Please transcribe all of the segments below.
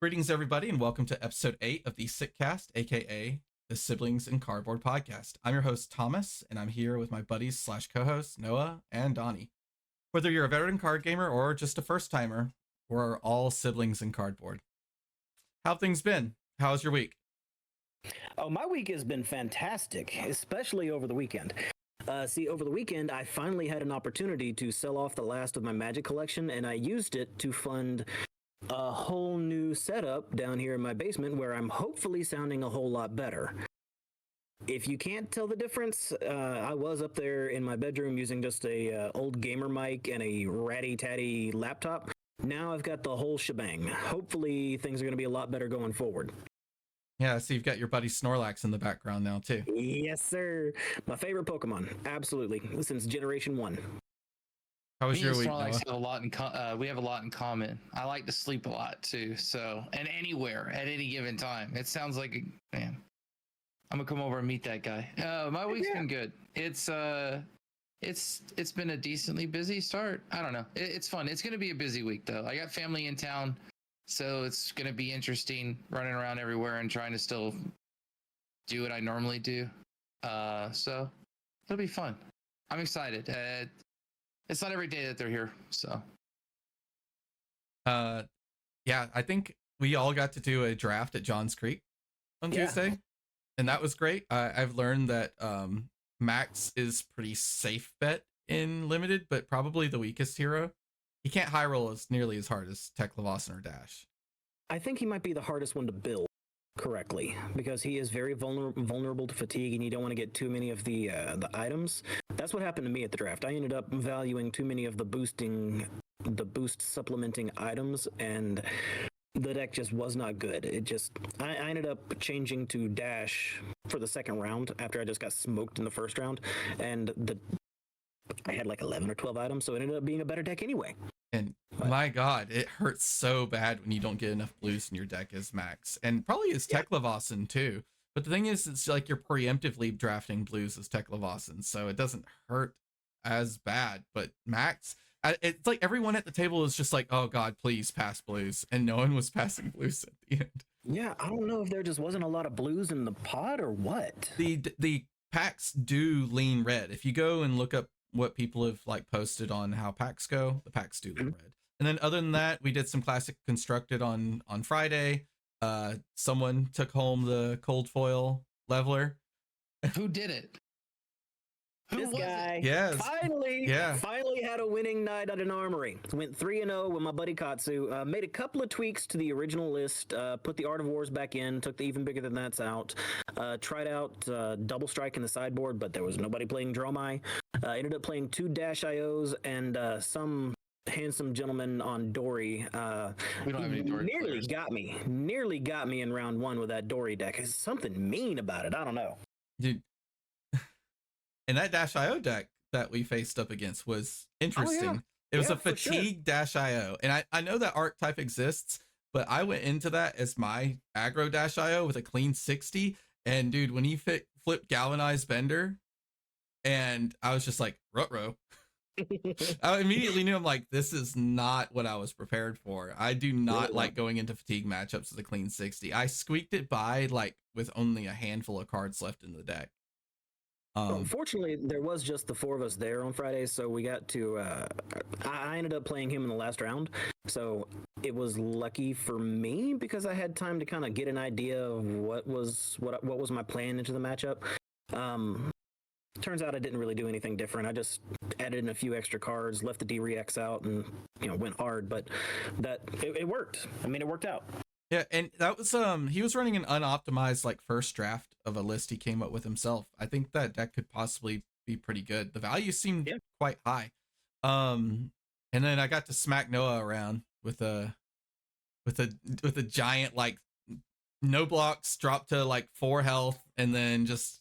Greetings, everybody, and welcome to episode 8 of the Sickcast, aka the Siblings in Cardboard podcast. I'm your host, Thomas, and I'm here with my buddies slash co-hosts, Noah and Donnie. Whether you're a veteran card gamer or just a first timer, we're all siblings in cardboard. How have things been? How's your week? Oh, my week has been fantastic, especially over the weekend. Over the weekend, I finally had an opportunity to sell off the last of my Magic collection, and I used it to fund a whole new setup down here in my basement where I'm hopefully sounding a whole lot better. If you can't tell the difference, I was up there in my bedroom using just a old gamer mic and a ratty-tatty laptop. Now I've got the whole shebang. Hopefully things are going to be a lot better going forward. Yeah, so you've got your buddy Snorlax in the background now, too. Yes, sir. My favorite Pokemon. Absolutely. Since Generation 1. How was your week, Snorlax Noah? we have a lot in common. I like to sleep a lot too, so and anywhere at any given time. It sounds like man. I'm gonna come over and meet that guy. My week's been good. It's been a decently busy start. I don't know. It's fun. It's gonna be a busy week though. I got family in town, so it's gonna be interesting running around everywhere and trying to still do what I normally do. So it'll be fun. I'm excited. It's not every day that they're here, so. Yeah, I think we all got to do a draft at Johns Creek on Tuesday, and that was great. I've learned that Max is pretty safe bet in Limited, but probably the weakest hero. He can't high roll as nearly as hard as Tech Levasan or Dash. I think he might be the hardest one to build correctly because he is very vulnerable to fatigue, and you don't want to get too many of the items. That's what happened to me at the draft. I ended up valuing too many of the boost supplementing items, and the deck just was not good. I ended up changing to Dash for the second round after I just got smoked in the first round, and I had like 11 or 12 items, so it ended up being a better deck anyway. And my God, it hurts so bad when you don't get enough blues in your deck as Max, and probably as Tech Levasan too. But the thing is, it's like you're preemptively drafting blues as Tech Levasan, so it doesn't hurt as bad. But Max, it's like everyone at the table is just like, oh God, please pass blues, and no one was passing blues at the end. Yeah, I don't know if there just wasn't a lot of blues in the pot or what. The packs do lean red. If you go and look up what people have like posted on how packs go, the packs do lean red. And then other than that, we did some classic constructed on Friday. Someone took home the cold foil leveler. Who did it? This guy. Yes. Finally had a winning night at an armory. Went 3-0 with my buddy Katsu. Made a couple of tweaks to the original list. Put the Art of Wars back in. Took the Even Bigger Than That's out. Tried out Double Strike in the sideboard, but there was nobody playing Dromai. Ended up playing 2 Dash IOs and some handsome gentleman on Dory. We don't have any Dory Nearly got me in round 1 with that Dory deck. There's something mean about it. I don't know. Dude. And that Dash IO deck that we faced up against was interesting. Oh, yeah. It was a fatigue Dash IO. And I know that archetype exists, but I went into that as my aggro Dash IO with a clean 60. And dude, when he flipped Galvanized Bender, and I was just like, ruh-roh. I immediately knew, I'm like, this is not what I was prepared for. I do not like going into fatigue matchups with a clean 60. I squeaked it by like with only a handful of cards left in the deck. Unfortunately, there was just the 4 of us there on Friday, so we got to. I ended up playing him in the last round, so it was lucky for me because I had time to kind of get an idea of what was my plan into the matchup. Turns out I didn't really do anything different. I just added in a few extra cards, left the D-Rex out, and went hard. But it worked. I mean, it worked out. Yeah, and that was he was running an unoptimized like first draft of a list he came up with himself. I think that deck could possibly be pretty good. The value seemed quite high. And then I got to smack Noah around with a giant like no blocks, dropped to like 4 health, and then just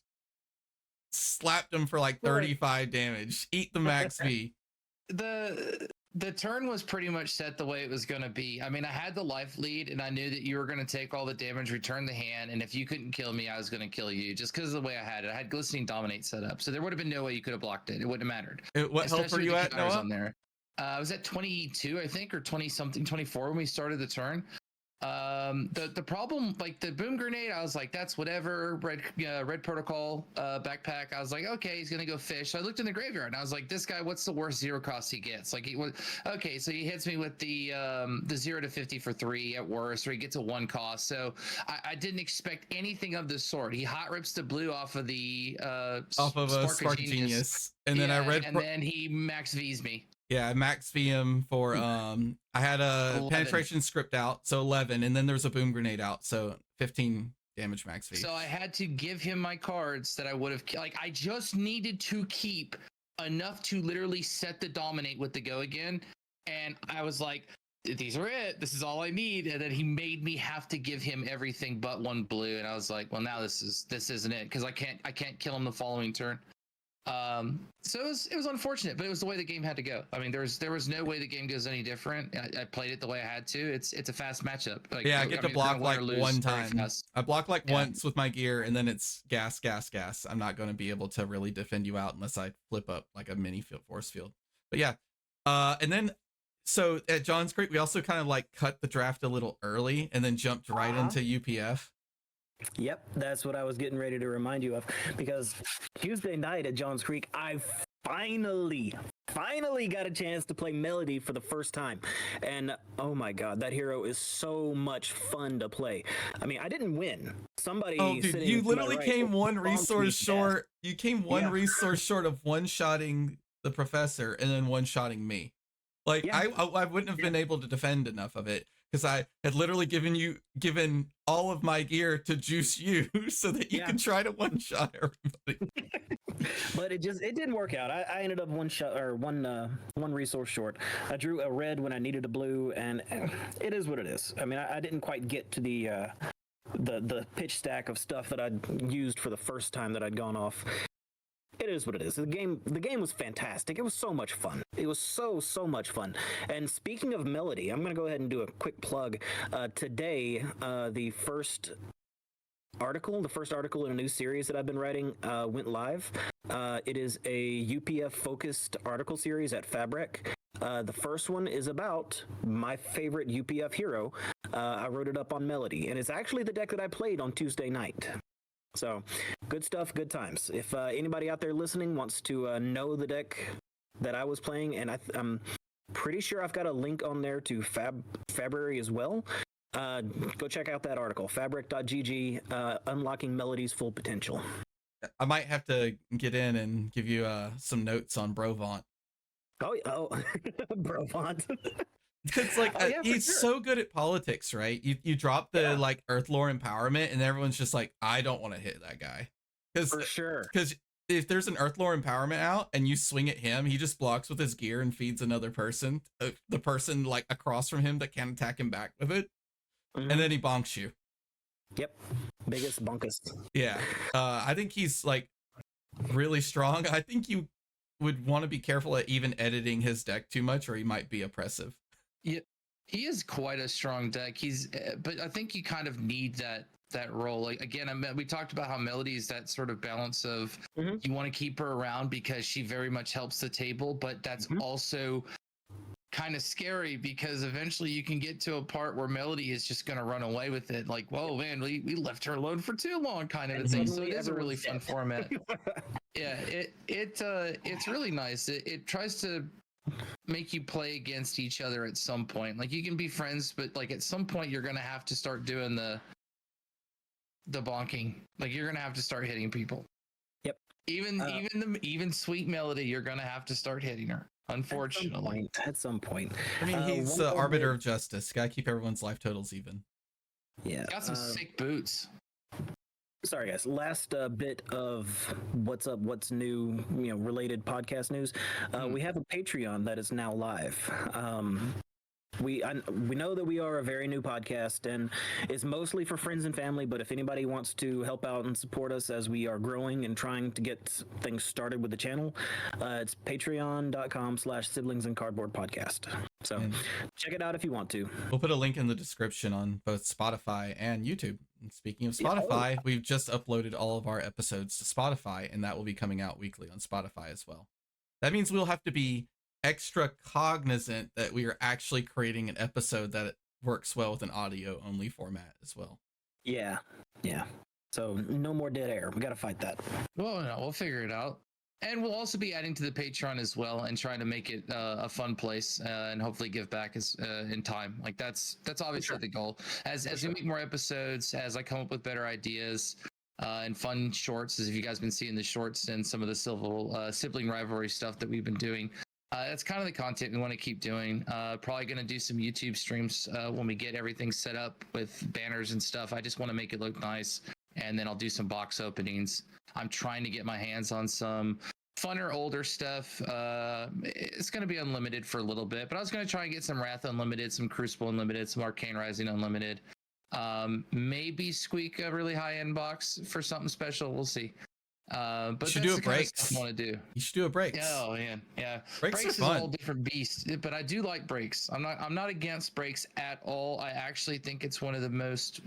slapped him for like 35 damage. Eat the max V. The turn was pretty much set the way it was going to be. I mean, I had the life lead, and I knew that you were going to take all the damage, return the hand, and if you couldn't kill me, I was going to kill you, just because of the way I had it. I had Glistening Dominate set up, so there would have been no way you could have blocked it. It wouldn't have mattered. What health were you at, Noah? On there. I was at 22, I think, or 20-something, 24 when we started the turn. The problem, like the boom grenade, I was like, that's whatever. Red protocol backpack. I was like, okay, he's gonna go fish. So I looked in the graveyard and I was like, this guy, what's the worst zero cost he gets? Like he was okay, so he hits me with the 0 to 50 for 3 at worst, or he gets a 1 cost. So I didn't expect anything of this sort. He hot rips the blue off of the Spark Genius, and then then he max V's me. Yeah, max VM for I had a 11. penetration script out, so 11, and then there's a boom grenade out, so 15 damage max V. So I had to give him my cards that I would have, like, I just needed to keep enough to literally set the dominate with the go again, and I was like, these are it. This is all I need. And then he made me have to give him everything but 1 blue, and I was like, well, now this isn't it, because I can't kill him the following turn. So it was unfortunate, but it was the way the game had to go. I mean, there was no way the game goes any different. I played it the way I had to. It's a fast matchup. Like, yeah, I get to block like one time. I block like Yeah. once with my gear, and then it's gas. I'm not going to be able to really defend you out unless I flip up like a mini force field. But yeah, and then so at Johns Creek, we also kind of like cut the draft a little early, and then jumped right into UPF. Yep, that's what I was getting ready to remind you of, because Tuesday night at Johns Creek, I finally got a chance to play Melody for the first time, and oh my god, that hero is so much fun to play. I mean, I didn't win. Somebody, oh dude, you literally came one resource short. You came one resource short of one-shotting the professor and then one-shotting me. Like I wouldn't have been able to defend enough of it, because I had literally given all of my gear to juice you so that you can try to one-shot everybody. But it didn't work out. I ended up one resource short. I drew a red when I needed a blue, and it is what it is. I mean, I didn't quite get to the pitch stack of stuff that I'd used for the first time that I'd gone off. It is what it is. The game was fantastic. It was so much fun. It was so much fun. And speaking of Melody, I'm going to go ahead and do a quick plug. Today, the first article in a new series that I've been writing went live. It is a UPF focused article series at Fabric. The first one is about my favorite UPF hero. I wrote it up on Melody, and it's actually the deck that I played on Tuesday night. So, good stuff, good times. If anybody out there listening wants to know the deck that I was playing, and I'm pretty sure I've got a link on there to February as well. Go check out that article, fabric.gg, Unlocking Melody's Full Potential. I might have to get in and give you some notes on Brovant. Oh, Brovant. It's like he's so good at politics, right? You drop the like Earthlore empowerment, and everyone's just like, I don't want to hit that guy, for sure. Because if there's an Earthlore empowerment out and you swing at him, he just blocks with his gear and feeds another person, the person like across from him that can't attack him back with it, and then he bonks you. Yep, biggest bonkus. Yeah, I think he's like really strong. I think you would want to be careful at even editing his deck too much, or he might be oppressive. Yeah, he is quite a strong deck. But I think you kind of need that role. Like again, we talked about how Melody is that sort of balance of you want to keep her around because she very much helps the table, but that's also kind of scary because eventually you can get to a part where Melody is just going to run away with it. Like, whoa, man, we left her alone for too long, kind of a thing. So it is a really fun format. Yeah, it's really nice. It tries to make you play against each other at some point. Like you can be friends, but like at some point you're gonna have to start doing the bonking. Like you're gonna have to start hitting people. Yep. Even sweet Melody, you're gonna have to start hitting her. Unfortunately, at some point. I mean, he's the arbiter of justice. Gotta keep everyone's life totals even. Yeah. Got some sick boots. Sorry, guys. Last bit of what's up, what's new, related podcast news. We have a Patreon that is now live. We know that we are a very new podcast, and it's mostly for friends and family. But if anybody wants to help out and support us as we are growing and trying to get things started with the channel, it's patreon.com/siblingsincardboardcast. So check it out if you want to. We'll put a link in the description on both Spotify and YouTube. And speaking of Spotify, we've just uploaded all of our episodes to Spotify, and that will be coming out weekly on Spotify as well. That means we'll have to be extra cognizant that we are actually creating an episode that works well with an audio only format as well. Yeah. So no more dead air. We got to fight that. Well, no, we'll figure it out. And we'll also be adding to the Patreon as well and trying to make it a fun place and hopefully give back in time. Like that's obviously the goal. As we make more episodes, as I come up with better ideas and fun shorts, as if you guys been seeing the shorts and some of the sibling rivalry stuff that we've been doing. That's kind of the content we want to keep doing. Probably going to do some YouTube streams when we get everything set up with banners and stuff. I just want to make it look nice. And then I'll do some box openings. I'm trying to get my hands on some funner, older stuff. It's going to be unlimited for a little bit, but I was going to try and get some Wrath Unlimited, some Crucible Unlimited, some Arcane Rising Unlimited. Maybe squeak a really high-end box for something special. We'll see. But you should do a breaks. I want to do. You should do a breaks. Oh man, yeah. Breaks is fun. a whole different beast, but I do like breaks. I'm not against breaks at all. I actually think it's one of the most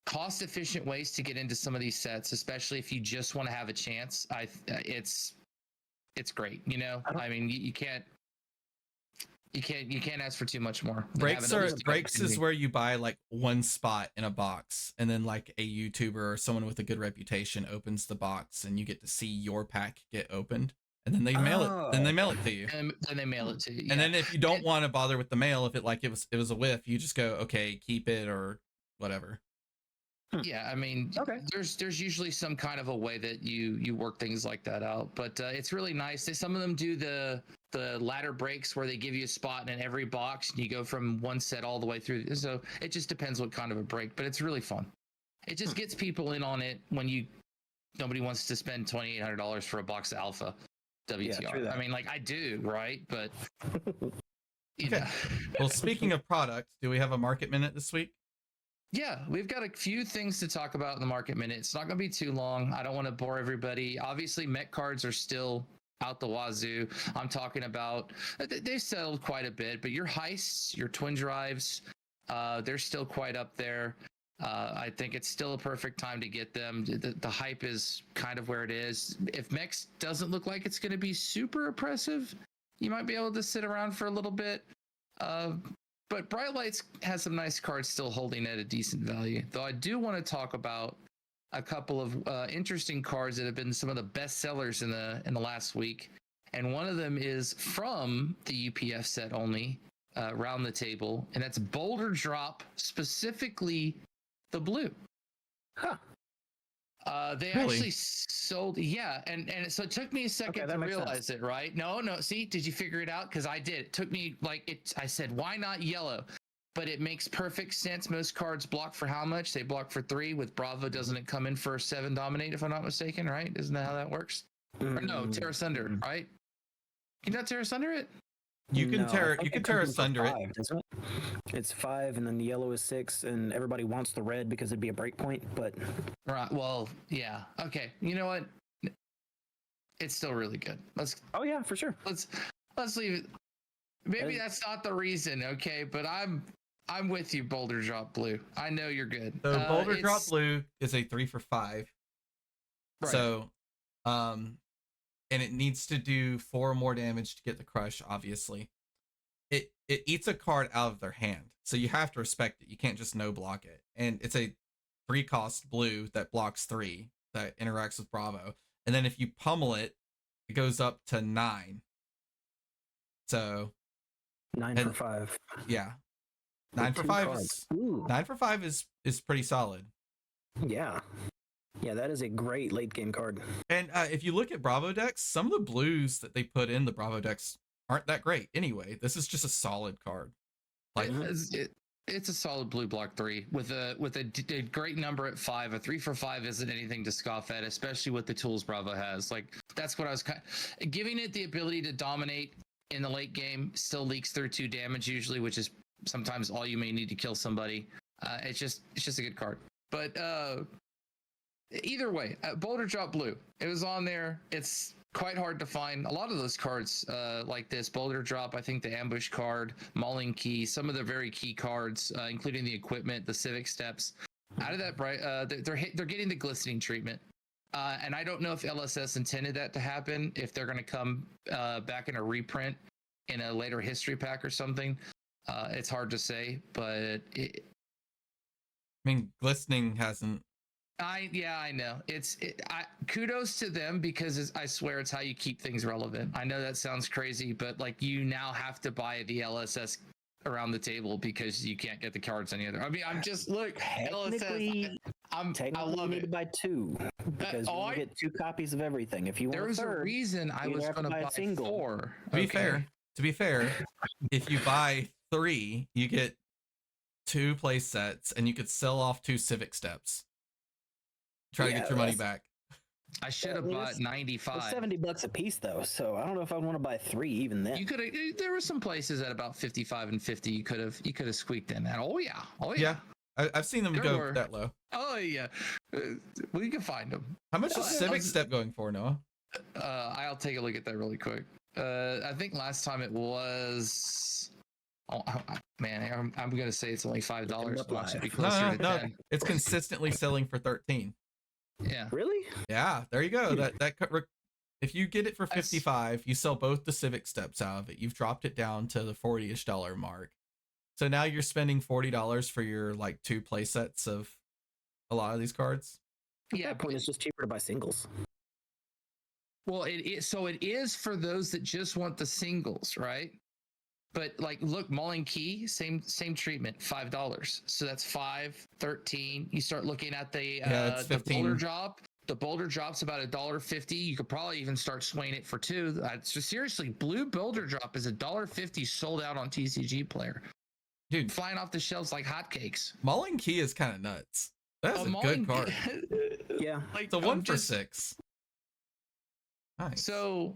cost-efficient ways to get into some of these sets, especially if you just want to have a chance. It's great. You know, I mean, you can't ask for too much more. Breaks is where you buy like one spot in a box, and then like a YouTuber or someone with a good reputation opens the box, and you get to see your pack get opened, and then they mail it. Then they mail it to you. And then they mail it to you. And then if you don't want to bother with the mail, if it was a whiff, you just go, okay, keep it or whatever. Yeah, I mean, there's usually some kind of a way that you work things like that out, but it's really nice. Some of them do the ladder breaks where they give you a spot in every box and you go from one set all the way through. So it just depends what kind of a break, but it's really fun. It just gets people in on it when nobody wants to spend $2,800 for a box of Alpha WTR. Yeah, I mean, like I do, right? But you know. Well, speaking of product, do we have a market minute this week? Yeah, we've got a few things to talk about in the market minute. It's not going to be too long. I don't want to bore everybody. Obviously, mech cards are still out the wazoo. I'm talking about, they've settled quite a bit, but your heists, your twin drives, they're still quite up there. I think it's still a perfect time to get them. The hype is kind of where it is. If mechs doesn't look like it's going to be super oppressive, you might be able to sit around for a little bit. But Bright Lights has some nice cards still holding at a decent value. Though I do want to talk about a couple of interesting cards that have been some of the best sellers in the last week. And one of them is from the UPF set only, Round the Table, and that's Boulder Drop, specifically the blue. Huh. They actually sold, and so it took me a second to realize it, right? No, see, did you figure it out? Because I did. It took me I said, why not yellow? But it makes perfect sense. Most cards block for how much? They block for 3. With Bravo, doesn't it come in for 7 dominate, if I'm not mistaken, right? Isn't that how that works? Or no, Tear Asunder, right? Can you not Tear Asunder it? You can tear asunder it. It's 5, and then the yellow is 6, and everybody wants the red because it'd be a break point. But right, well, yeah, okay. You know what? It's still really good. Oh yeah, for sure. Let's leave it. Maybe that's not the reason, okay? But I'm with you, Boulder Drop Blue. I know you're good. So Boulder Drop Blue is a 3 for 5. Right. So, and it needs to do 4 more damage to get the crush, obviously. It eats a card out of their hand, so you have to respect it. You can't just no block it. And it's a 3-cost blue that blocks 3, that interacts with Bravo. And then if you pummel it, it goes up to 9. So 9 for 5. Yeah. 9 for 5 is 9 for 5 is pretty solid. Yeah. Yeah, that is a great late game card. And if you look at Bravo decks, some of the blues that they put in the Bravo decks aren't that great. Anyway, this is just a solid card. Like it's a solid blue block 3 with a great number at 5. A 3 for 5 isn't anything to scoff at, especially with the tools Bravo has. Like that's what I was giving it the ability to dominate in the late game. Still leaks through 2 damage usually, which is sometimes all you may need to kill somebody. It's just a good card. But either way, Boulder Drop Blue, it was on there. It's quite hard to find. A lot of those cards like this, Boulder Drop, I think the Ambush card, Mauling Key, some of the very key cards, including the equipment, the Civic Steps. Out of that, they're getting the glistening treatment. And I don't know if LSS intended that to happen, if they're going to come back in a reprint in a later history pack or something. It's hard to say, but I mean, glistening hasn't. I know. Kudos to them because I swear it's how you keep things relevant. I know that sounds crazy, but like you now have to buy the LSS around the table because you can't get the cards any other. I mean, I'm just look. Technically, LSS, I love you need it. to buy two because you get 2 copies of everything. If you want there was a reason I was going to buy single. 4. To be fair, if you buy 3, you get 2 play sets, and you could sell off 2 civic steps. Try to get your money back. I should have bought 95. $70 a piece though, so I don't know if I want to buy 3 even then. You could have. There were some places at about 55 and 50. You could have squeaked in that. Oh yeah. I've seen them go that low. Oh yeah, we can find them. How much is civic step going for, Noah? I'll take a look at that really quick. I think last time it was. Oh man, I'm gonna say it's only $5. Watch it be closer to 10. It's consistently selling for 13. Yeah. Really? Yeah. There you go. If you get it for 55, you sell both the civic steps out of it. You've dropped it down to the $40-ish mark. So now you're spending $40 for your like 2 play sets of a lot of these cards. Yeah, at that point it's just cheaper to buy singles. Well, it is for those that just want the singles, right? But like, look, Mulling Key, same treatment, $5. So that's 5, 13. You start looking at the boulder drop. The boulder drop's about $1.50. You could probably even start swaying it for 2. So seriously, blue boulder drop is $1.50 sold out on TCG Player. Dude, flying off the shelves like hotcakes. Mulling Key is kind of nuts. That's a good card. Yeah, like the 1 for 6. Nice. So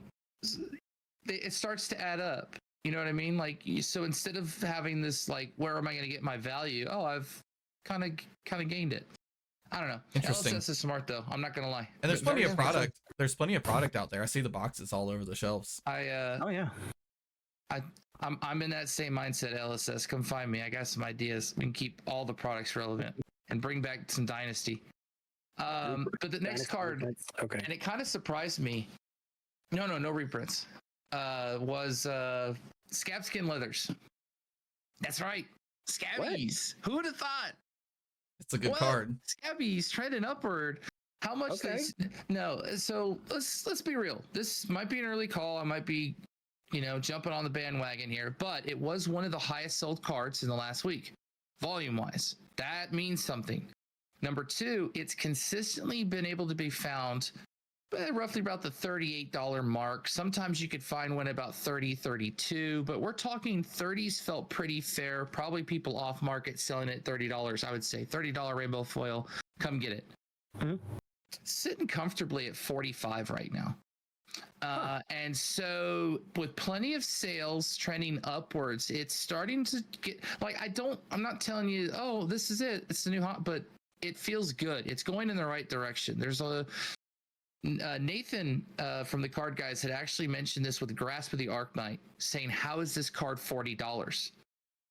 it starts to add up. You know what I mean? Like, so instead of having this, like, where am I going to get my value? Oh, I've kind of gained it. I don't know. Interesting. LSS is smart though. I'm not gonna lie. And there's plenty of product. There's plenty of product out there. I see the boxes all over the shelves. Oh yeah. I'm in that same mindset. LSS, come find me. I got some ideas. We can keep all the products relevant and bring back some Dynasty. But the next card, okay, and it kind of surprised me. No reprints. Was Scabskin Leathers. That's right. Scabbies. Who would have thought? It's a good card. Scabbies trending upward. How much? Okay. No. So let's be real. This might be an early call. I might be, jumping on the bandwagon here, but it was one of the highest sold cards in the last week, volume wise. That means something. Number 2, it's consistently been able to be found roughly about the $38 mark. Sometimes you could find one about 30, 32, but we're talking 30s felt pretty fair. Probably people off market selling it at $30. I would say $30 rainbow foil. Come get it. Mm-hmm. Sitting comfortably at 45 right now. And so with plenty of sales trending upwards, it's starting to get like, I'm not telling you, oh, this is it. It's the new hot, but it feels good. It's going in the right direction. There's Nathan from the Card Guys had actually mentioned this with Grasp of the Arknight, saying, how is this card $40?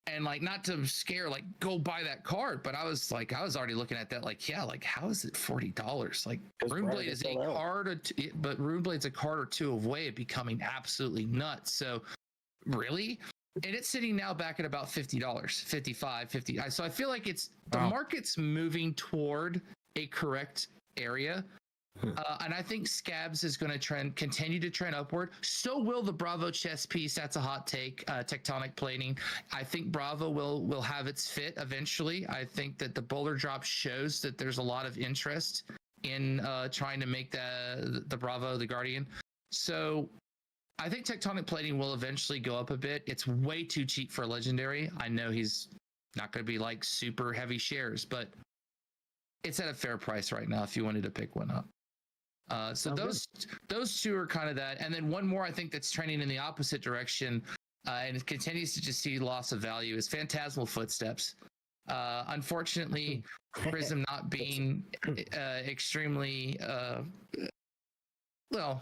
And like, not to scare, like, go buy that card, but I was already looking at that, like, yeah, like, how is it $40? Like, Runeblade is a card, but Runeblade's a card or 2 away of becoming absolutely nuts. So, really? And it's sitting now back at about $50, 55, 50. So I feel like the market's moving toward a correct area. And I think Scabs is going to continue to trend upward. So will the Bravo chess piece. That's a hot take. Tectonic plating. I think Bravo will have its fit eventually. I think that the boulder drop shows that there's a lot of interest in trying to make the Bravo the Guardian. So I think Tectonic plating will eventually go up a bit. It's way too cheap for a legendary. I know he's not going to be like super heavy shares, but it's at a fair price right now if you wanted to pick one up. So those 2 are kind of that. And then one more I think that's trending in the opposite direction, and it continues to just see loss of value, is Phantasmal Footsteps. Unfortunately, Prism not being extremely well,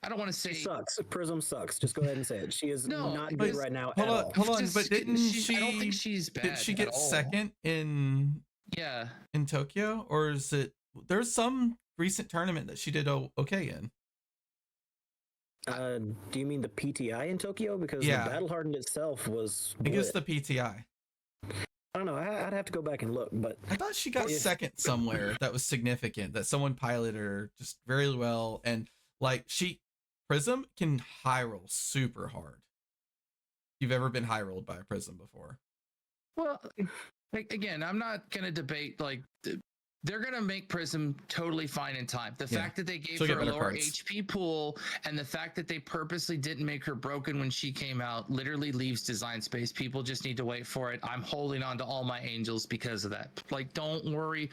I don't want to say she sucks. Prism sucks. Just go ahead and say it. She is not good right now. Hold on, but didn't she? I don't think she's bad. Did she get second in Tokyo, or is it? There's some recent tournament that she did okay in. Do you mean the PTI in Tokyo? Because Yeah. the Battle Hardened itself was. I think it's lit. the PTI. I don't know. I'd have to go back and look, but I thought she got second somewhere that was significant, that someone piloted her just very well. And like Prism can high roll super hard. You've ever been high rolled by a Prism before? Well, again, I'm not going to debate like they're going to make Prism totally fine in time. The fact that they gave her a lower HP pool and the fact that they purposely didn't make her broken when she came out literally leaves design space. People just need to wait for it. I'm holding on to all my angels because of that. Like, don't worry.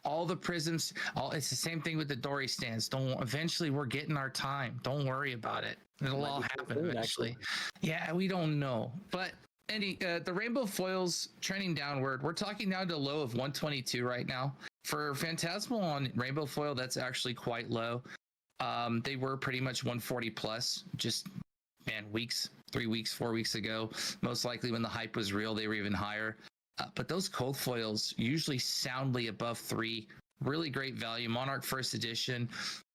All the Prisms, it's the same thing with the Dory stands. Eventually we're getting our time. Don't worry about it. It'll all happen eventually. Yeah, we don't know. But Andy, the rainbow foils trending downward. We're talking down to a low of 122 right now. For Phantasmal on rainbow foil, that's actually quite low. They were pretty much 140 plus, just 3 weeks, 4 weeks ago. Most likely when the hype was real, they were even higher. But those cold foils usually soundly above 3. Really great value. Monarch First Edition.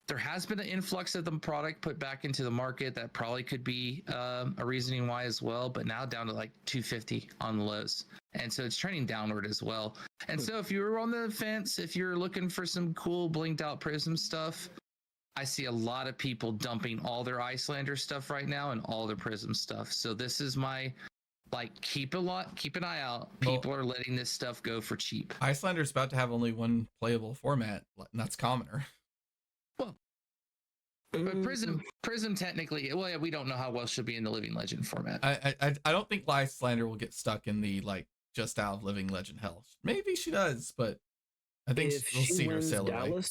There has been an influx of the product put back into the market. That probably could be a reasoning why as well, but now down to like 250 on the lows. And so it's trending downward as well. And so if you're on the fence, if you're looking for some cool blinked out Prism stuff, I see a lot of people dumping all their Icelander stuff right now and all their Prism stuff. So this is my keep an eye out. People are letting this stuff go for cheap. Icelander's about to have only one playable format, and that's Commoner. Well, but Prism technically, well, yeah, we don't know how well she'll be in the Living Legend format. I don't think Icelander will get stuck in the just out of Living Legend hell. Maybe she does, but I think we'll see her sail away.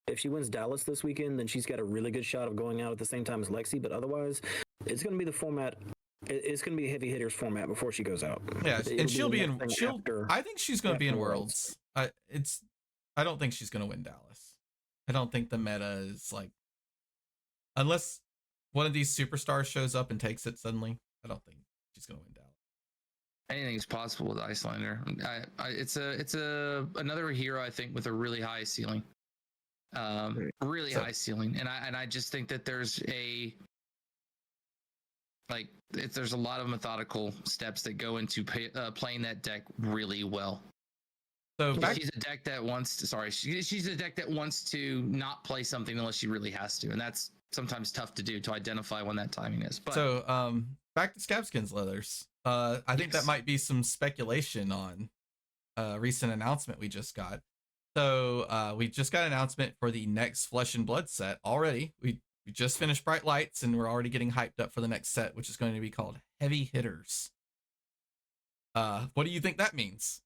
If she wins Dallas this weekend, then she's got a really good shot of going out at the same time as Lexi. But otherwise, it's going to be the format. It's going to be a heavy hitters format before she goes out. Yeah, and she'll be in. I think she's going to be in Worlds. I don't think she's going to win Dallas. I don't think the meta is unless one of these superstars shows up and takes it suddenly. I don't think she's going to win Dallas. Anything's possible with Icelander. It's another hero I think with a really high ceiling, high ceiling, and I just think that there's there's a lot of methodical steps that go into playing that deck really well. So she's a deck that wants to. She's a deck that wants to not play something unless she really has to, and that's sometimes tough to do to identify when that timing is. But so back to Scabskins Leathers. I think that might be some speculation on a recent announcement we just got. So we just got an announcement for the next Flesh and Blood set already. We just finished Bright Lights and we're already getting hyped up for the next set, which is going to be called Heavy Hitters. What do you think that means?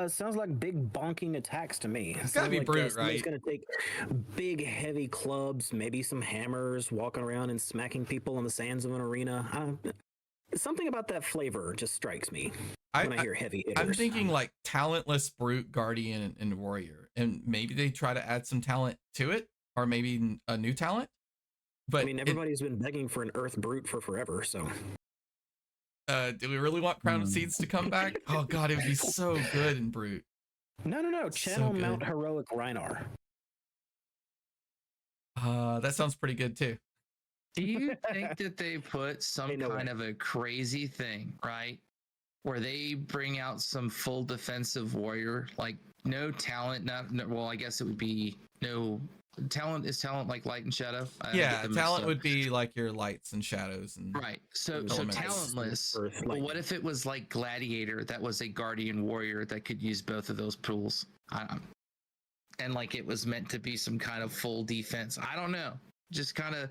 Sounds like big bonking attacks to me. It's gotta be brute, right? It's gonna take big, heavy clubs, maybe some hammers, walking around and smacking people on the sands of an arena. Something about that flavor just strikes me when I hear heavy hitters. I'm thinking talentless brute, guardian, and warrior, and maybe they try to add some talent to it, or maybe a new talent. But everybody's been begging for an earth brute for forever, so. Do we really want Crown of Seeds to come back? Oh god, it would be so good in brute. No. Channel Mount Heroic Rhinar. That sounds pretty good too. Do you think that they put some kind of a crazy thing, right? Where they bring out some full defensive warrior, no talent, well, I guess it would be no talent. Is talent like light and shadow? Yeah, talent would be like your lights and shadows and right. So talentless. But what if it was like Gladiator that was a guardian warrior that could use both of those pools? And it was meant to be some kind of full defense. I don't know. Just kind of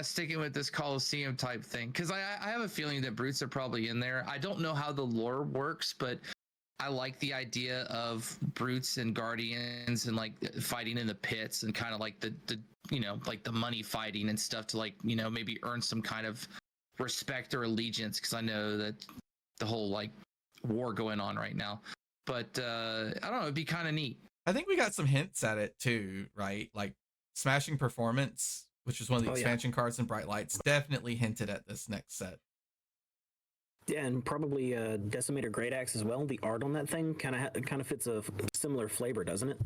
sticking with this Coliseum type thing, because I have a feeling that brutes are probably in there. I don't know how the lore works, but I like the idea of brutes and guardians and fighting in the pits and kind of the money fighting and stuff to maybe earn some kind of respect or allegiance, because I know that the whole war going on right now. But I don't know, it'd be kind of neat. I think we got some hints at it too, right? Smashing Performance, which is one of the expansion cards in Bright Lights, definitely hinted at this next set. Yeah, and probably Decimator Great Axe as well. The art on that thing kind of fits a similar flavor, doesn't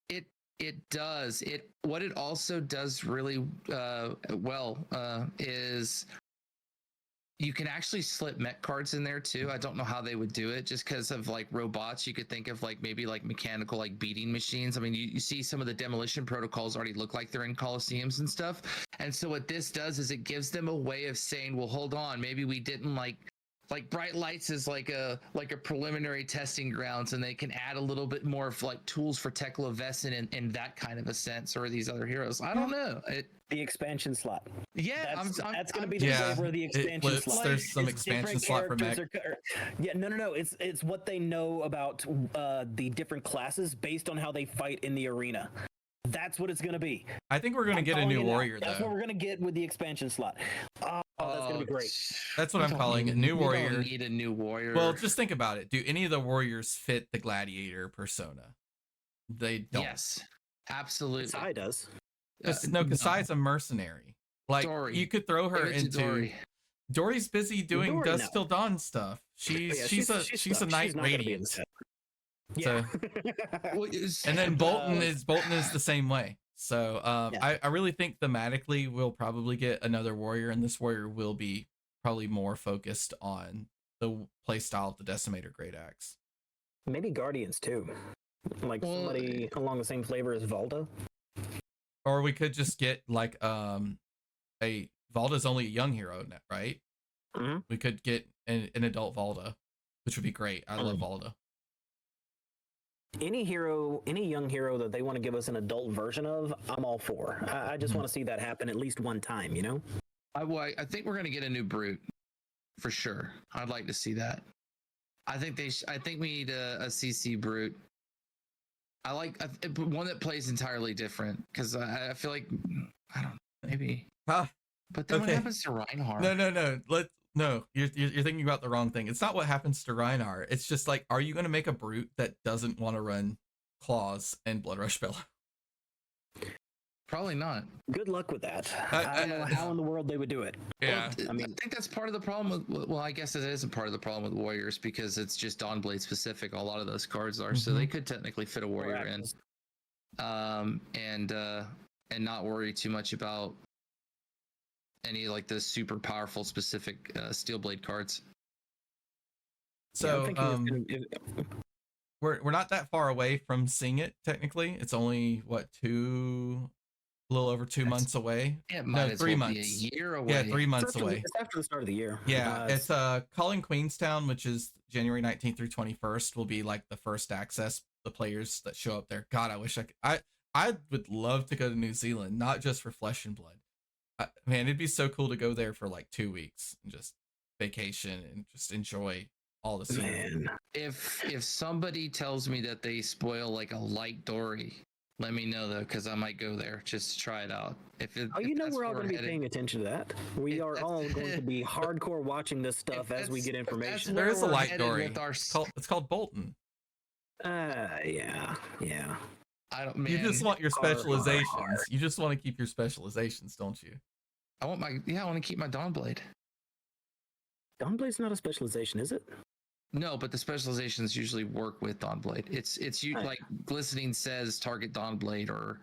it? It does. What it also does really well is you can actually slip mech cards in there too. I don't know how they would do it, just because of like robots. You could think of like maybe like mechanical like beating machines. I mean, you see some of the demolition protocols already look like they're in coliseums and stuff. And so what this does is it gives them a way of saying, well, hold on, maybe we didn't like bright lights is like a preliminary testing grounds, and they can add a little bit more of like tools for Teklo-Vessin in that kind of a sense, or these other heroes. I don't know. The expansion slot. Yeah, that's going to be the flavor of the expansion slot. There's some expansion slot for mech. No. It's what they know about the different classes based on how they fight in the arena. That's what it's going to be. I think we're going to get a new warrior, though. That's what we're going to get with the expansion slot. Oh, that's going to be great. That's what I'm calling it. New warrior. We don't need a new warrior. Well, just think about it. Do any of the warriors fit the gladiator persona? They don't. Yes, absolutely. Sai does. Because Sai's a mercenary. Like, Dory. you could throw her into... Dory. Dory's busy doing Dory Dusk Till Dawn stuff. She's a Knight Radiant. Yeah. And then Bolton is the same way. So I really think thematically we'll probably get another warrior, and this warrior will be probably more focused on the play style of the Decimator Great Axe. Maybe Guardians too. Like somebody along the same flavor as Valda. Or we could just get like Valda's only a young hero, right? Mm-hmm. We could get an adult Valda, which would be great. I love Valda. Any young hero that they want to give us an adult version of, I'm all for. I just want to see that happen at least one time, you know? I think we're gonna get a new Brute for sure. I'd like to see that. I think we need a CC Brute. I like one that plays entirely different, because I feel like I don't know, maybe. But then what happens to Reinhardt? No, you're thinking about the wrong thing. It's not what happens to Reinhardt. It's just like, are you going to make a Brute that doesn't want to run Claws and Blood Rush Bellow? Probably not. Good luck with that. I don't know how in the world they would do it. Yeah. Well, I think that's part of the problem with, well, I guess it isn't part of the problem with Warriors, because it's just Dawnblade specific. A lot of those cards are, so they could technically fit a Warrior in. And not worry too much about any like the super powerful specific Steelblade cards. So we're not that far away from seeing it technically. It's only a little over 2 months away. It might 3 months. Be a year away. Yeah, 3 months away. It's after the start of the year. Yeah, it's calling Queenstown, which is January 19th through 21st, will be like the first access. The players that show up there. God, I wish I would love to go to New Zealand, not just for Flesh and Blood. Man, it'd be so cool to go there for like 2 weeks and just vacation and just enjoy all the scenery. Man. If somebody tells me that they spoil like a light Dory, let me know though, because I might go there just to try it out. We're all going to be paying attention to that. We are all going to be hardcore watching this stuff as we get information. There is a light Dory. It's called Bolton. Yeah. I don't. Man, you just want your specializations. You just want to keep your specializations, don't you? I want to keep my Dawnblade. Dawnblade's not a specialization, is it? No, but the specializations usually work with Dawnblade. It's like Glistening says target Dawnblade, or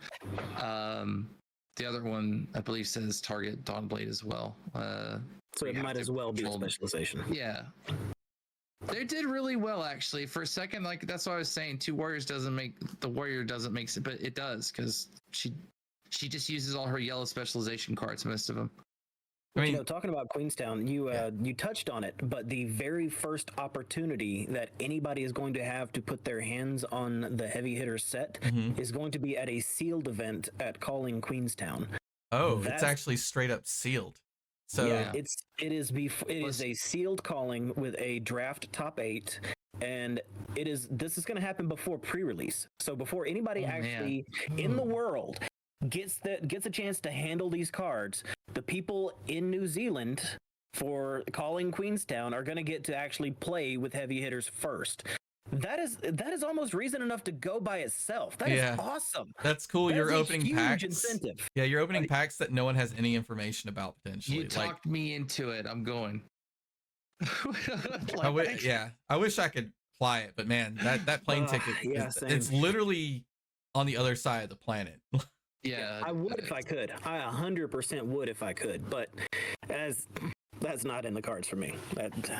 the other one I believe says target Dawnblade as well. So it might as well be a specialization. Yeah. They did really well, actually. For a second, like that's what I was saying. The warrior doesn't make sense, but it does, because she just uses all her yellow specialization cards, most of them. I mean, talking about Queenstown, you touched on it, but the very first opportunity that anybody is going to have to put their hands on the heavy hitter set is going to be at a sealed event at Calling Queenstown. Oh, it's actually straight up sealed. So yeah, it is a sealed calling with a draft top 8, and this is going to happen before pre-release. So before anybody in the world gets a chance to handle these cards, the people in New Zealand for Calling Queenstown are going to get to actually play with heavy hitters first. That is almost reason enough to go by itself. That is awesome. That's cool. You're opening packs. Incentive. Yeah, you're opening packs that no one has any information about potentially. You talked me into it. I'm going. I wish I could fly it, but man, that plane ticket it's literally on the other side of the planet. Yeah, I would if I could. I 100% would if I could, but as that's not in the cards for me.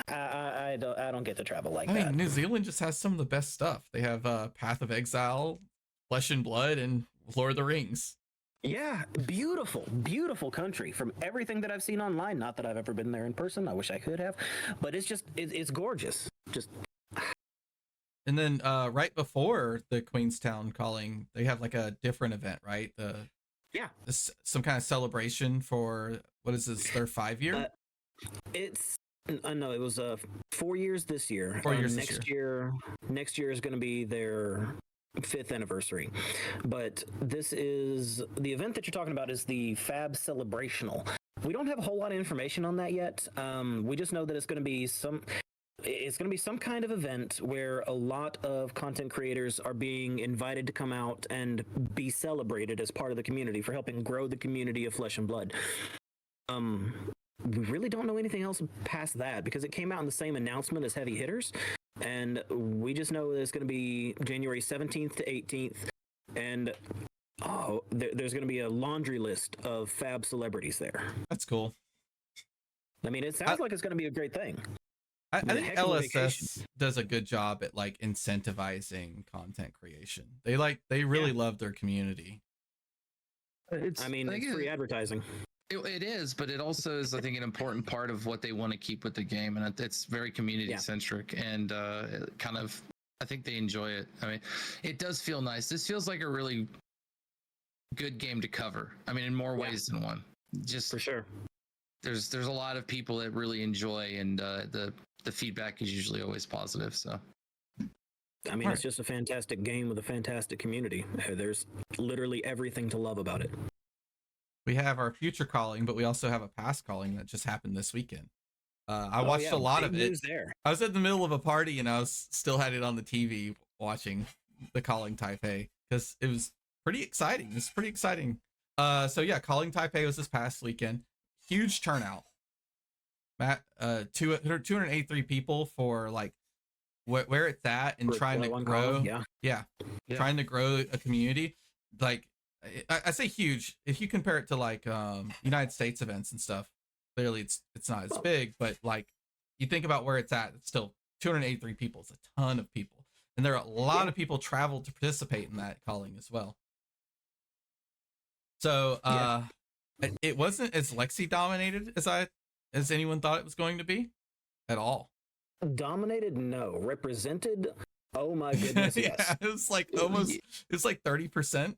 I don't get to travel like I that. mean, New Zealand just has some of the best stuff. They have Path of Exile, Flesh and Blood, and Lord of the Rings. Yeah, beautiful country from everything that I've seen online. Not that I've ever been there in person. I wish I could have, but it's gorgeous. Just And then right before the Queenstown calling, they have like a different event, right? Some kind of celebration for what is this? Their 5-year? It's no, it was 4 years this year. 4 years next this year. Next year is going to be their 5th anniversary. But this is the event that you're talking about is the Fab Celebrational. We don't have a whole lot of information on that yet. We just know that it's going to be some kind of event where a lot of content creators are being invited to come out and be celebrated as part of the community for helping grow the community of Flesh and Blood. We really don't know anything else past that because it came out in the same announcement as Heavy Hitters, and we just know that it's going to be January 17th to 18th, and there's going to be a laundry list of Fab celebrities there. That's cool. I mean, it sounds like it's going to be a great thing. I think LSS does a good job at like incentivizing content creation. They really love their community. It's free advertising. It is, but it also is, I think, an important part of what they want to keep with the game, and it's very community centric, and kind of, I think they enjoy it. I mean, it does feel nice. This feels like a really good game to cover. I mean, in more ways than one. Just for sure. There's a lot of people that really enjoy, and the feedback is usually always positive. So, I mean, it's just a fantastic game with a fantastic community. There's literally everything to love about it. We have our future calling, but we also have a past calling that just happened this weekend. I watched a lot of it. There. I was in the middle of a party and I was still had it on the TV watching the calling Taipei because it was pretty exciting. It's pretty exciting. So yeah, calling Taipei was this past weekend. Huge turnout. Matt, 283 people for like where it's at and trying to grow. Yeah, trying to grow a community. Like I say huge. If you compare it to like United States events and stuff, clearly it's not as big. But like you think about where it's at, it's still 283 people. It's a ton of people, and there are a lot of people traveled to participate in that calling as well. So it wasn't as Lexi dominated as anyone thought it was going to be at all. Dominated? No. Represented? Oh my goodness, yes. Yeah, it was like almost, it's like 30%.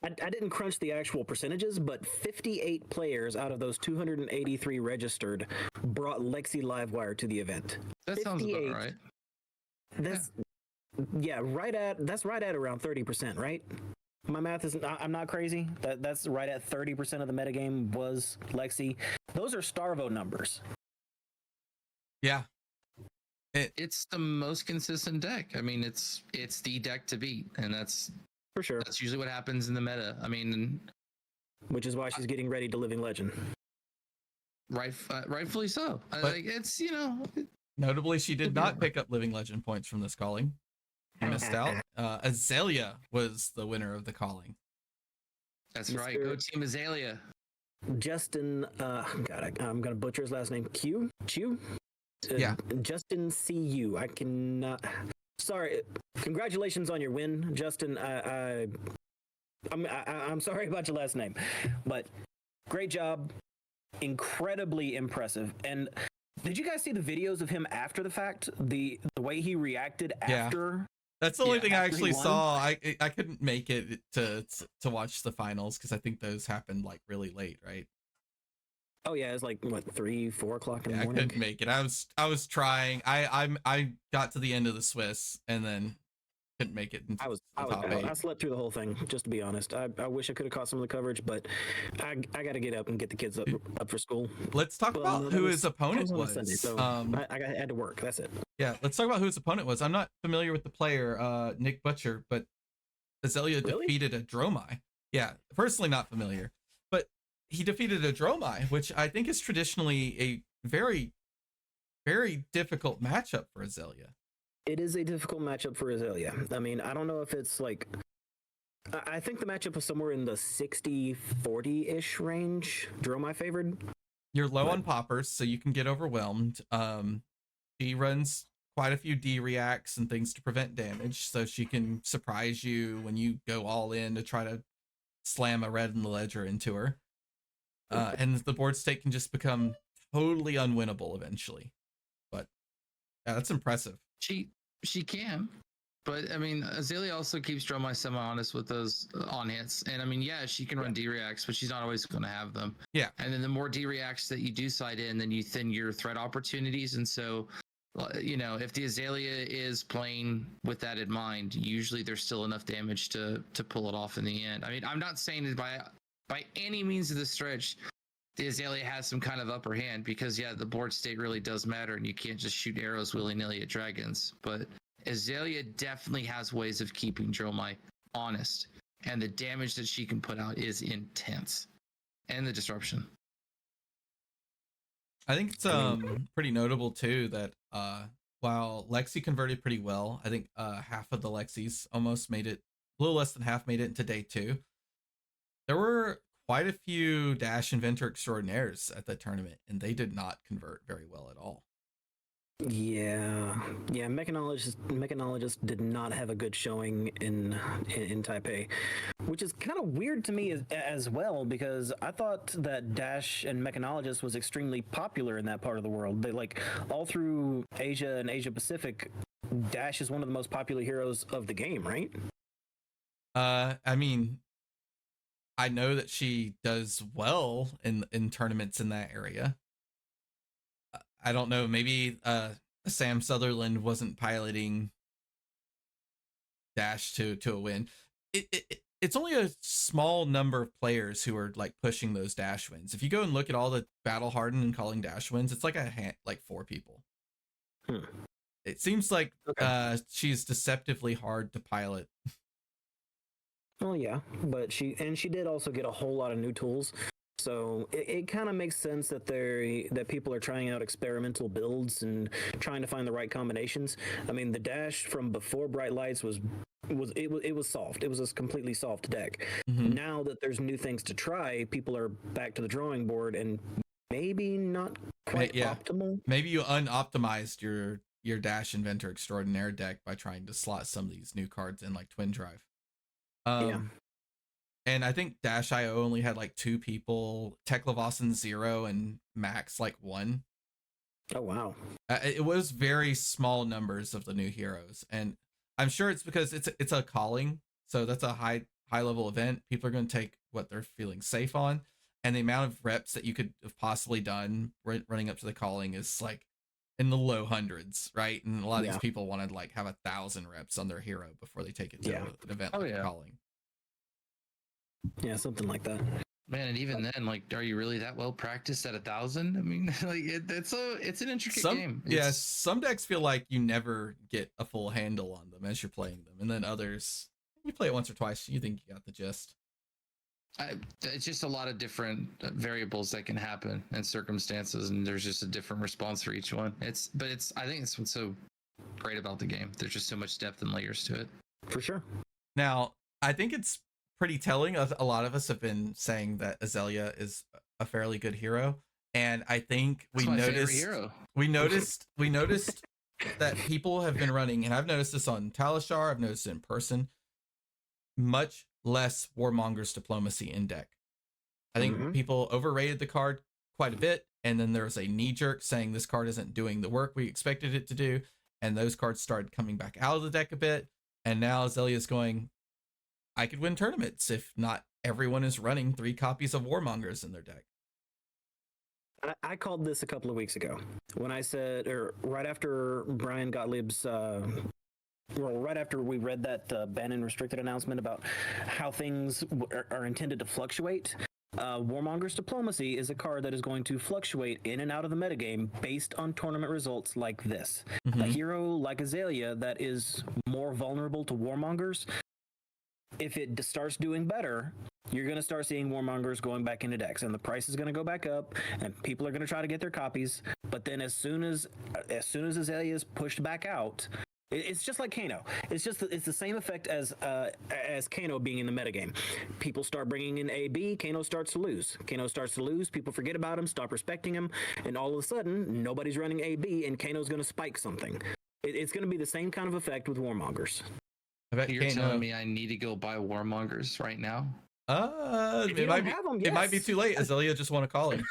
I didn't crunch the actual percentages, but 58 players out of those 283 registered brought Lexi Livewire to the event. That sounds about right. That's right at around 30%, right? My math is I'm not crazy. That's right at 30% of the metagame was Lexi. Those are Starvo numbers. Yeah. It's the most consistent deck. I mean, it's the deck to beat, and that's for sure. That's usually what happens in the meta. I mean, which is why she's getting ready to Living Legend. Rightfully so. Like it's notably, she did not pick up Living Legend points from this calling. Missed out. Azalea was the winner of the calling. That's right. Go Team Azalea. Justin, God, I'm gonna butcher his last name. Chew. Yeah. Justin CU. I cannot. Sorry. Congratulations on your win, Justin. I'm sorry about your last name, but great job. Incredibly impressive. And did you guys see the videos of him after the fact? The way he reacted after. Yeah. That's the only thing I actually saw. I couldn't make it to watch the finals because I think those happened like really late, right? Oh yeah, it's like what 3-4 o'clock in the morning. I couldn't make it. I was trying. I got to the end of the Swiss and then couldn't make it. I slept through the whole thing. Just to be honest, I wish I could have caught some of the coverage, but I got to get up and get the kids up for school. Let's talk about who his opponent was. Sunday, so I had to work. That's it. Yeah, let's talk about who his opponent was. I'm not familiar with the player, Nick Butcher, but Azalea defeated a Dromai. Yeah, personally not familiar, but he defeated a Dromai, which I think is traditionally a very, very difficult matchup for Azalea. It is a difficult matchup for Azalea. I mean, I don't know if it's like I think the matchup was somewhere in the 60-40-ish range. Dromai favored. You're low on poppers, so you can get overwhelmed. She runs quite a few D reacts and things to prevent damage, so she can surprise you when you go all in to try to slam a red in the ledger into her. And the board state can just become totally unwinnable eventually. But yeah, that's impressive. She can. But I mean, Azalea also keeps Dromai semi-honest with those on hits, and I mean, yeah, she can run D reacts, but she's not always going to have them. Yeah, and then the more D reacts that you do side in, then you thin your threat opportunities, and so, you know, if the Azalea is playing with that in mind, usually there's still enough damage to pull it off in the end. I mean, I'm not saying that by any means of the stretch, the Azalea has some kind of upper hand, because yeah, the board state really does matter, and you can't just shoot arrows willy-nilly at dragons, but Azalea definitely has ways of keeping Dromai honest, and the damage that she can put out is intense, and the disruption. I think it's pretty notable too that while Lexi converted pretty well, I think half of the Lexis almost made it, a little less than half made it into day 2. There were quite a few Dash Inventor Extraordinaires at that tournament, and they did not convert very well at all. Yeah. Mechanologist did not have a good showing in Taipei, which is kind of weird to me as well, because I thought that Dash and Mechanologist was extremely popular in that part of the world. They, like, all through Asia and Asia Pacific, Dash is one of the most popular heroes of the game, right? I mean, I know that she does well in tournaments in that area. I don't know, maybe Sam Sutherland wasn't piloting Dash to a win. It's only a small number of players who are like pushing those Dash wins. If you go and look at all the battle hardened and calling Dash wins, it's like like 4 people. It seems like she's deceptively hard to pilot. Well, yeah, but she did also get a whole lot of new tools. So it kind of makes sense that people are trying out experimental builds and trying to find the right combinations. I mean, the Dash from before Bright Lights was soft. It was a completely soft deck. Mm-hmm. Now that there's new things to try, people are back to the drawing board and maybe not quite optimal. Maybe you unoptimized your Dash Inventor Extraordinaire deck by trying to slot some of these new cards in, like Twin Drive. And I think Dash.io only had like 2 people, Teklavosson 0, and Max like 1. Oh, wow. It was very small numbers of the new heroes. And I'm sure it's because it's a calling. So that's a high level event. People are going to take what they're feeling safe on. And the amount of reps that you could have possibly done running up to the calling is like in the low hundreds, right? And a lot of these people want to like have 1,000 reps on their hero before they take it to an event like calling. Yeah, something like that. Man, and even then, like, are you really that well practiced at 1,000? I mean, like, it's an intricate game. Some decks feel like you never get a full handle on them as you're playing them, and then others, you play it once or twice, you think you got the gist. It's just a lot of different variables that can happen and circumstances, and there's just a different response for each one. I think it's what's so great about the game. There's just so much depth and layers to it. For sure. Now, I think it's pretty telling. A lot of us have been saying that Azalea is a fairly good hero, and I think we noticed that people have been running, and I've noticed this on Talishar, I've noticed it in person, much less Warmonger's Diplomacy in deck. I think people overrated the card quite a bit, and then there was a knee jerk saying this card isn't doing the work we expected it to do, and those cards started coming back out of the deck a bit, and now Azalea's going, I could win tournaments if not everyone is running 3 copies of Warmongers in their deck. I called this a couple of weeks ago when I said, or right after Brian Gottlieb's, right after we read that ban and restricted announcement about how things are intended to fluctuate. Warmonger's Diplomacy is a card that is going to fluctuate in and out of the metagame based on tournament results like this. A hero like Azalea that is more vulnerable to Warmongers, if it starts doing better, you're going to start seeing Warmongers going back into decks, and the price is going to go back up, and people are going to try to get their copies. But then as soon as Azalea is pushed back out, It's just like Kano. It's the same effect as Kano being in the metagame. People start bringing in AB, Kano starts to lose. Kano starts to lose, people forget about him, stop respecting him, and all of a sudden, nobody's running AB, and Kano's going to spike something. It's going to be the same kind of effect with Warmongers. I bet You're telling me I need to go buy Warmongers right now? It might be too late. Azalea just want to call him.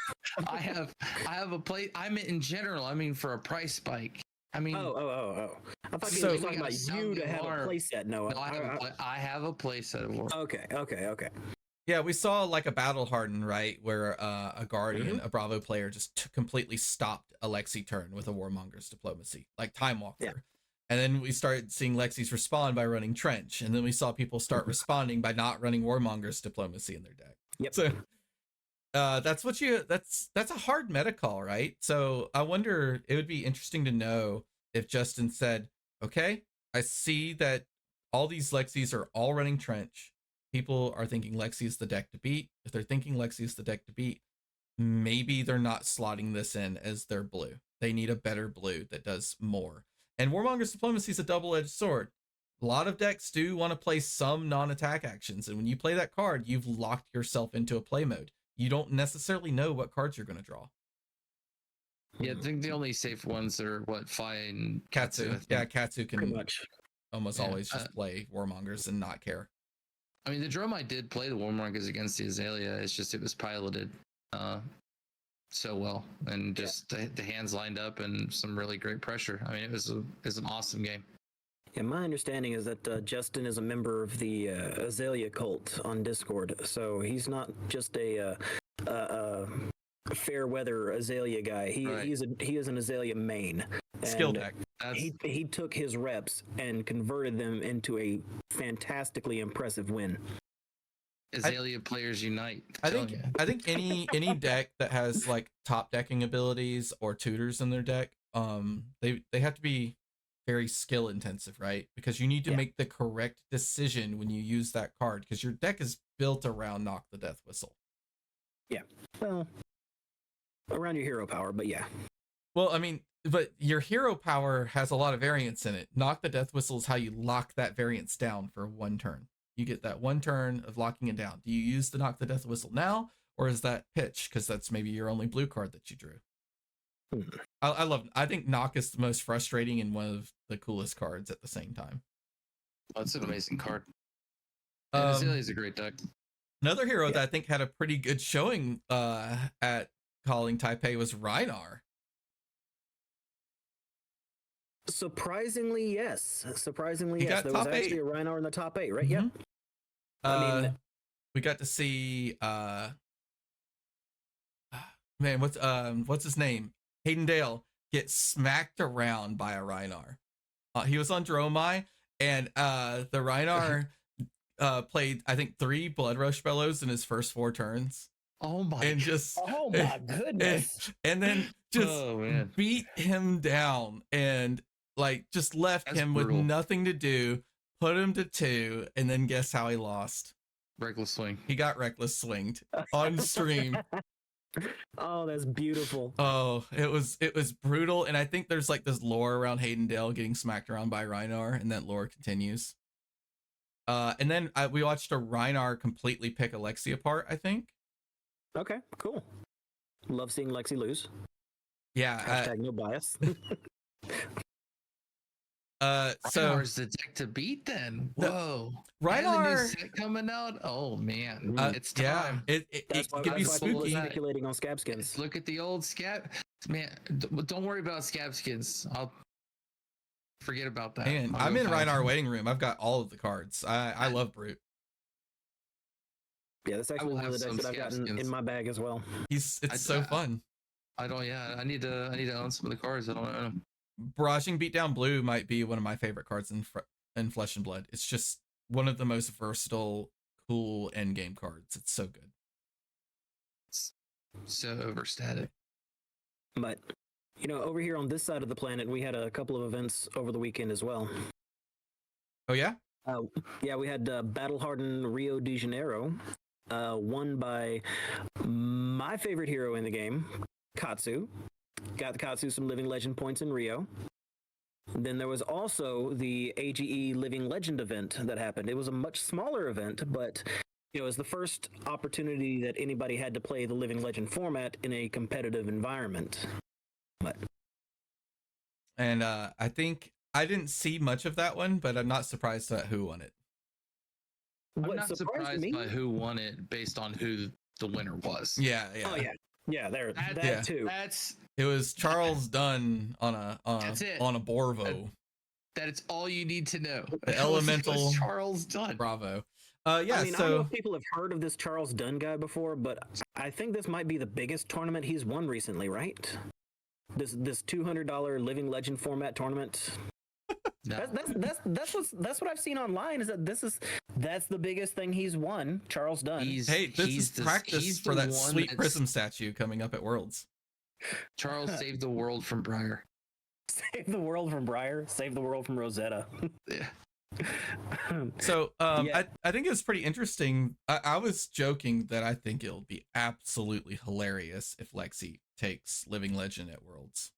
I have a play. I mean, in general, I mean for a price spike. I mean, oh. I thought you So- were talking about you to have a playset. No, I have a playset of War. Okay. Yeah, we saw like a battle harden, right, where a Guardian, a Bravo player, just completely stopped a Lexi turn with a Warmonger's Diplomacy, like Time Walker. Yeah. And then we started seeing Lexis respond by running Trench, and then we saw people start responding by not running Warmonger's Diplomacy in their deck. Yep. So that's a hard meta call, right? So I wonder, it would be interesting to know if Justin said, okay, I see that all these Lexis are all running Trench. People are thinking Lexi is the deck to beat. If they're thinking Lexi is the deck to beat, maybe they're not slotting this in as their blue. They need a better blue that does more. And Warmonger's Diplomacy is a double-edged sword. A lot of decks do want to play some non-attack actions, and when you play that card, you've locked yourself into a play mode. You don't necessarily know what cards you're going to draw. Yeah, I think the only safe ones are what Fi and Katsu. Yeah, Katsu can Pretty much. almost always just play Warmongers and not care. I mean, the Dromai did play the Warmongers against the Azalea. It's just it was piloted so well, and just the hands lined up and some really great pressure. I mean, it was an awesome game. Yeah, my understanding is that Justin is a member of the Azalea cult on Discord, so he's not just a fair weather Azalea guy. He is an Azalea main. Skill deck. He took his reps and converted them into a fantastically impressive win. Azalea players unite. I think any deck that has like top decking abilities or tutors in their deck, they have to be very skill intensive, right? Because you need to make the correct decision when you use that card, because your deck is built around Knock the Death Whistle. Yeah. Well, around your hero power, but yeah. Well, I mean, but your hero power has a lot of variance in it. Knock the Death Whistle is how you lock that variance down for one turn. You get that one turn of locking it down. Do you use the Knock the Death Whistle now, or is that pitch? Because that's maybe your only blue card that you drew. I think Knock is the most frustrating and one of the coolest cards at the same time. Oh, it's an amazing card. Azalea is a great deck. Another hero that I think had a pretty good showing at Calling Taipei was Rhinar. Surprisingly, yes. He got There was top actually 8. a Rhinar in the top 8, right? Mm-hmm. Yeah. I mean, we got to see what's his name? Hayden Dale get smacked around by a Rhinar. He was on Dromai, and the Rhinar played, I think, 3 Blood Rush Bellows in his first 4 turns. Oh my! And just goodness! And then just beat him down and like just left him brutal. With nothing to do. Put him to 2, and then guess how he lost? Reckless swing. He got reckless swinged on stream. Oh, that's beautiful. Oh, it was brutal, and I think there's like this lore around Hayden Dale getting smacked around by Rhinar, and that lore continues. And then we watched a Rhinar completely pick Alexi apart, I think. Okay, cool. Love seeing Lexi lose. Yeah. No bias. Rhinar's the deck to beat then. Whoa. Rhinar set coming out. Oh man. It's time. Yeah. It can be spooky. Speculating on scab skins. Look at the old scab. Man, don't worry about scab skins. I'll forget about that. Man, I'm in Rhinar waiting room. I've got all of the cards. I love Brute. Yeah, that's actually one of the decks that I've gotten in my bag as well. It's so fun. I need to own some of the cards. I don't own them. Barraging Beatdown Blue might be one of my favorite cards in Flesh and Blood. It's just one of the most versatile, cool endgame cards. It's so good. It's so overstated. But, over here on this side of the planet, we had a couple of events over the weekend as well. Oh, yeah? Yeah, we had Battle Hardened Rio de Janeiro, won by my favorite hero in the game, Katsu. Got Katsu some Living Legend points in Rio. Then there was also the AGE Living Legend event that happened. It was a much smaller event, but it was the first opportunity that anybody had to play the Living Legend format in a competitive environment. But And I think I didn't see much of that one, but I'm not surprised at who won it. I'm what not surprised by who won it based on who the winner was. Yeah. Oh yeah, too. It was Charles Dunn on a Borvo. That it's all you need to know. The elemental Charles Dunn. Bravo. I don't know if people have heard of this Charles Dunn guy before, but I think this might be the biggest tournament he's won recently, right? This $200 Living Legend format tournament. No. That's what I've seen online. Is that that's the biggest thing he's won, Charles Dunn. This is practice for that sweet Prism statue coming up at Worlds. Charles saved the world from Briar. Save the world from Briar. Save the world from Rosetta. Yeah. So I think it's pretty interesting. I was joking that I think it'll be absolutely hilarious if Lexi takes Living Legend at Worlds.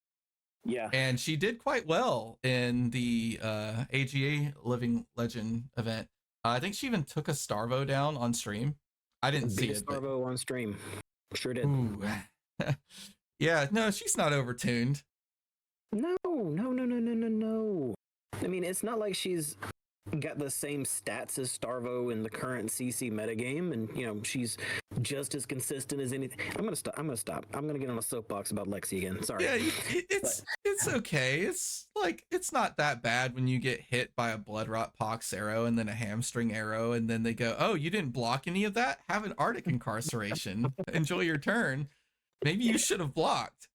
Yeah. And she did quite well in the AGA Living Legend event. I think she even took a Starvo down on stream. I didn't see it. Starvo on stream. Sure did. Ooh. Yeah, no, she's not overtuned. No. I mean, it's not like she's got the same stats as Starvo in the current CC metagame, and she's just as consistent as anything. I'm gonna stop. I'm gonna get on a soapbox about Lexi again. Sorry. Yeah, it's okay. It's like it's not that bad when you get hit by a Bloodrot Pox arrow and then a hamstring arrow, and then they go, "Oh, you didn't block any of that? Have an Arctic incarceration. Enjoy your turn. Maybe you should have blocked."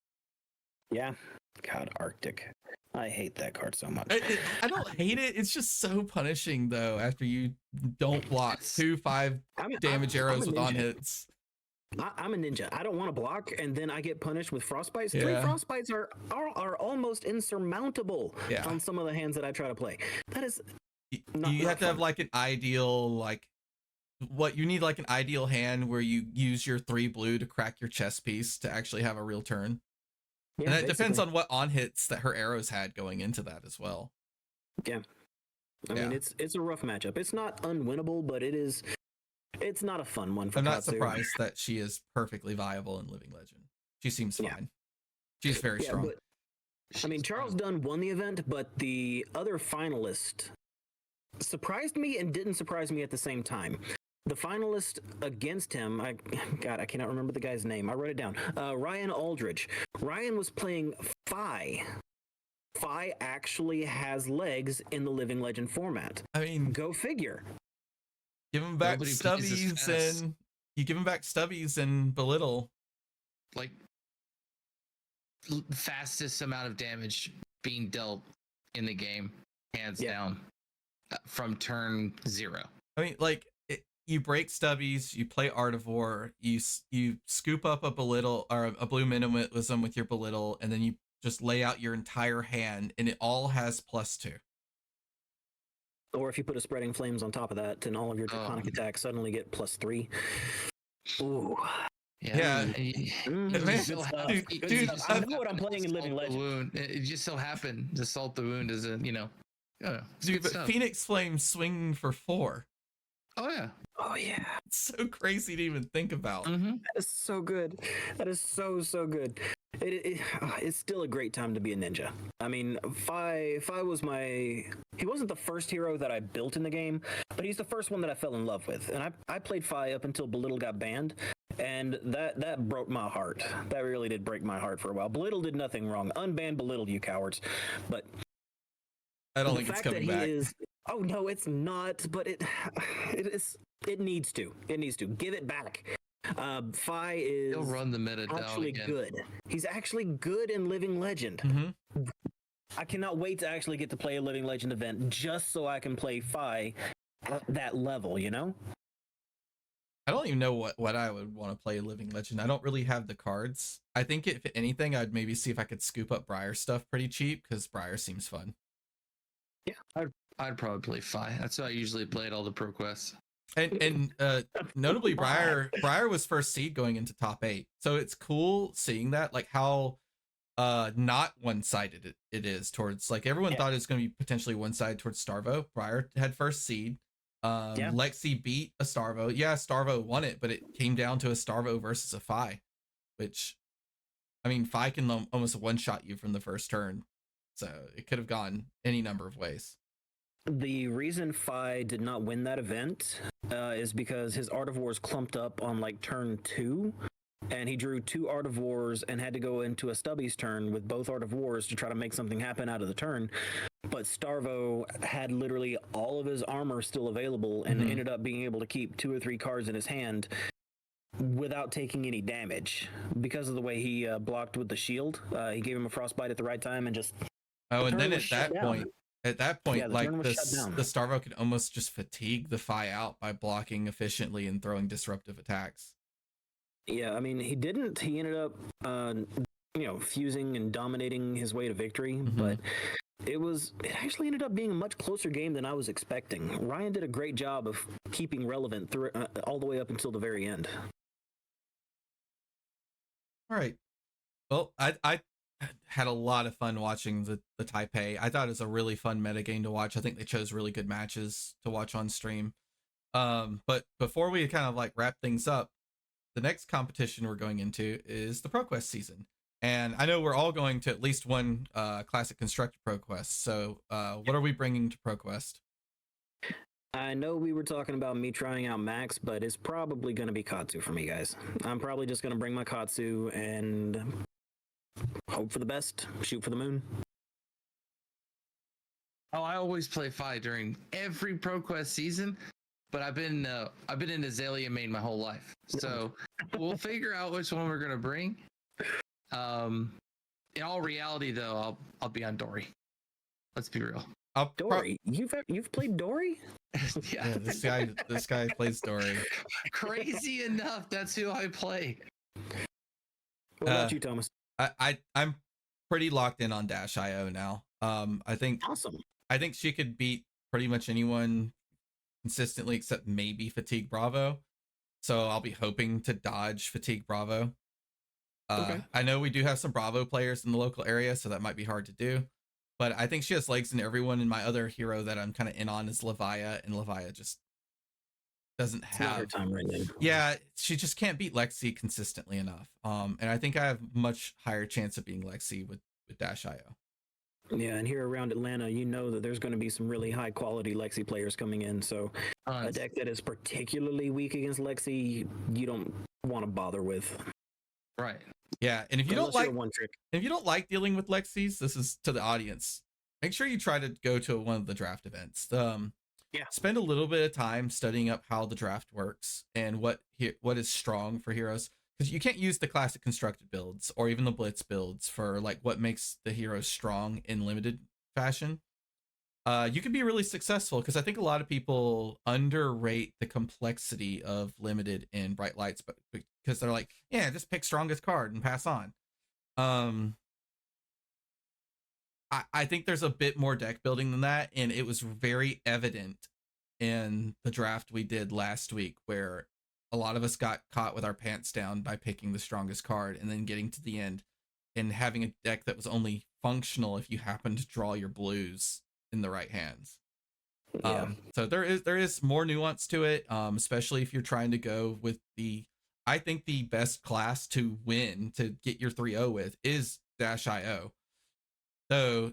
Yeah. God, Arctic. I hate that card so much. I don't hate it. It's just so punishing, though, after you don't block 2/5 damage arrows with on hits. I'm a ninja. I don't want to block, and then I get punished with frostbites. Yeah. 3 frostbites are almost insurmountable on some of the hands that I try to play. That is you have to have like an ideal, you need like an ideal hand where you use your 3 blue to crack your chess piece to actually have a real turn. Yeah, and that depends on what on hits that her arrows had going into that as well. Yeah. I mean, it's a rough matchup. It's not unwinnable, but it's not a fun one for I'm not Katsu. surprised that she is perfectly viable in Living Legend. She seems fine. She's very strong. But, I mean, Charles Dunn won the event, but the other finalist surprised me and didn't surprise me at the same time. The finalist against him, I cannot remember the guy's name. I wrote it down. Ryan Aldridge. Ryan was playing Phi. Phi actually has legs in the Living Legend format. I mean, go figure. Give him back Stubbies and you give him back Stubbies and belittle. Like fastest amount of damage being dealt in the game, hands down, from turn 0. I mean, you break Stubbies, you play Artivore, you scoop up a belittle or a blue minimalism with your belittle, and then you just lay out your entire hand, and it all has +2. Or if you put a Spreading Flames on top of that, and all of your draconic attacks suddenly get +3. Ooh. Yeah. Dude, I know what I'm playing in Living Legend. Wound. It just so happened to Salt the Wound is Dude, but Phoenix Flame swinging for 4. Oh yeah. It's so crazy to even think about. Mm-hmm. That is so good. That is so good. It's still a great time to be a ninja. I mean, Phi was he wasn't the first hero that I built in the game, but he's the first one that I fell in love with. And I played Phi up until Belittle got banned, and that broke my heart. That really did break my heart for a while. Belittle did nothing wrong. Unban Belittle, you cowards. But I don't think it's coming back. Oh no, it's not. But it needs to. It needs to give it back. Phi is he'll run the meta down actually again. good. He's actually good in Living Legend. Mm-hmm. I cannot wait to actually get to play a Living Legend event just so I can play Phi at that level. I don't even know what I would want to play Living Legend. I don't really have the cards. I think if anything, I'd maybe see if I could scoop up Briar stuff pretty cheap because Briar seems fun. Yeah, I'd probably play Phi. That's how I usually played all the pro quests. And notably, Briar was first seed going into top 8, so it's cool seeing that, like how not one-sided it is towards, like, everyone thought it was going to be potentially one-sided towards Starvo. Briar had first seed. Lexi beat a Starvo. Yeah, Starvo won it, but it came down to a Starvo versus a Phi, which, I mean, Phi can almost one-shot you from the first turn, so it could have gone any number of ways. The reason Phi did not win that event is because his Art of Wars clumped up on like turn 2, and he drew 2 Art of Wars and had to go into a Stubby's turn with both Art of Wars to try to make something happen out of the turn. But Starvo had literally all of his armor still available and ended up being able to keep 2 or 3 cards in his hand without taking any damage because of the way he blocked with the shield. He gave him a frostbite at the right time and just... And then at that point, like the Starvo could almost just fatigue the Phi out by blocking efficiently and throwing disruptive attacks. Yeah, I mean, he didn't. He ended up, fusing and dominating his way to victory, but it actually ended up being a much closer game than I was expecting. Ryan did a great job of keeping relevant through all the way up until the very end. All right. Well, I had a lot of fun watching the Taipei. I thought it was a really fun metagame to watch. I think they chose really good matches to watch on stream. But before we kind of like wrap things up, the next competition we're going into is the ProQuest season. And I know we're all going to at least one Classic Constructor ProQuest. So what are we bringing to ProQuest? I know we were talking about me trying out Max, but it's probably going to be Katsu for me, guys. I'm probably just going to bring my Katsu and hope for the best, shoot for the moon. Oh, I always play Phi during every ProQuest season, but I've been in Azalea main my whole life, so we'll figure out which one we're gonna bring. In all reality, though, I'll be on Dory. Let's be real. Dory, you've played Dory? Yeah, this guy plays Dory. Crazy enough, that's who I play. What about you, Thomas? I'm pretty locked in on Dash.io now. I think awesome. I think she could beat pretty much anyone consistently except maybe Fatigue Bravo. So I'll be hoping to dodge Fatigue Bravo. Okay. I know we do have some Bravo players in the local area, so that might be hard to do. But I think she has legs in everyone, and my other hero that I'm kind of in on is Levia, and Levia just doesn't have her time right now. Yeah, she just can't beat Lexi consistently enough. And I think I have much higher chance of being Lexi with Dash.io. Yeah, and here around Atlanta, you know that there's going to be some really high quality Lexi players coming in. So a deck that is particularly weak against Lexi, you don't want to bother with. Right. Yeah, and if you don't like dealing with Lexis, this is to the audience. Make sure you try to go to one of the draft events. Spend a little bit of time studying up how the draft works and what is strong for heroes, because you can't use the classic constructed builds or even the blitz builds for like what makes the heroes strong in limited fashion. You can be really successful, because I think a lot of people underrate the complexity of limited in Bright Lights, but because they're like, yeah, just pick strongest card and pass on. I think there's a bit more deck building than that, and it was very evident in the draft we did last week, where a lot of us got caught with our pants down by picking the strongest card and then getting to the end and having a deck that was only functional if you happen to draw your blues in the right hands. So there is more nuance to it, especially if you're trying to go with I think the best class to win, to get your 3-0 with, is Dash.io. So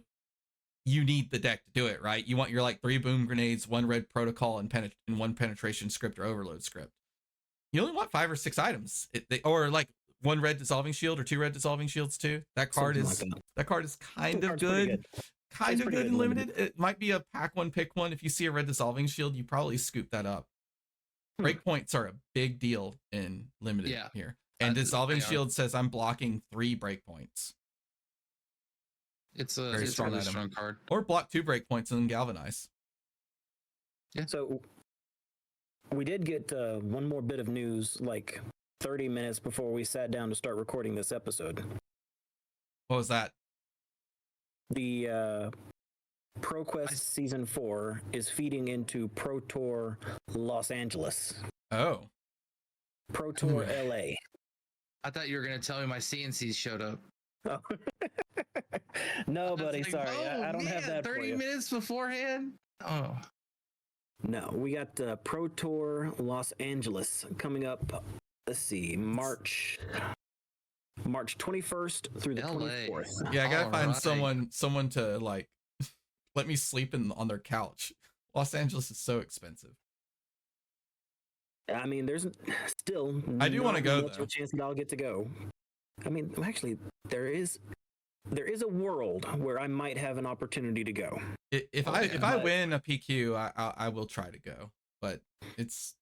you need the deck to do it, right? You want your like 3 boom grenades, 1 red protocol, and 1 penetration script or overload script. You only want 5 or 6 items, or like 1 red dissolving shield or 2 red dissolving shields too. That card is kind of good. Kind of good and limited. It might be a pack one, pick one. If you see a red dissolving shield, you probably scoop that up. Breakpoints are a big deal in limited here. And dissolving shield says I'm blocking 3 breakpoints. It's a very strong card. Or block 2 breakpoints and then galvanize. Yeah. So we did get one more bit of news like 30 minutes before we sat down to start recording this episode. What was that? The ProQuest Season 4 is feeding into Protour Los Angeles. Oh. Protour LA. I thought you were going to tell me my CNCs showed up. Oh. No, buddy, It's sorry, I don't have that 30 for you. minutes beforehand. Oh, No, we got Protour Los Angeles coming up. Let's see, March 21st through the LA. 24th. Yeah, I gotta find Alright. someone to like let me sleep on their couch. Los Angeles is so expensive. I mean, there's still. I do wanna not go, much of though. a chance that I'll get to go. I mean, actually, there is a world where I might have an opportunity to go. If Okay. I win a PQ, I will try to go, but it's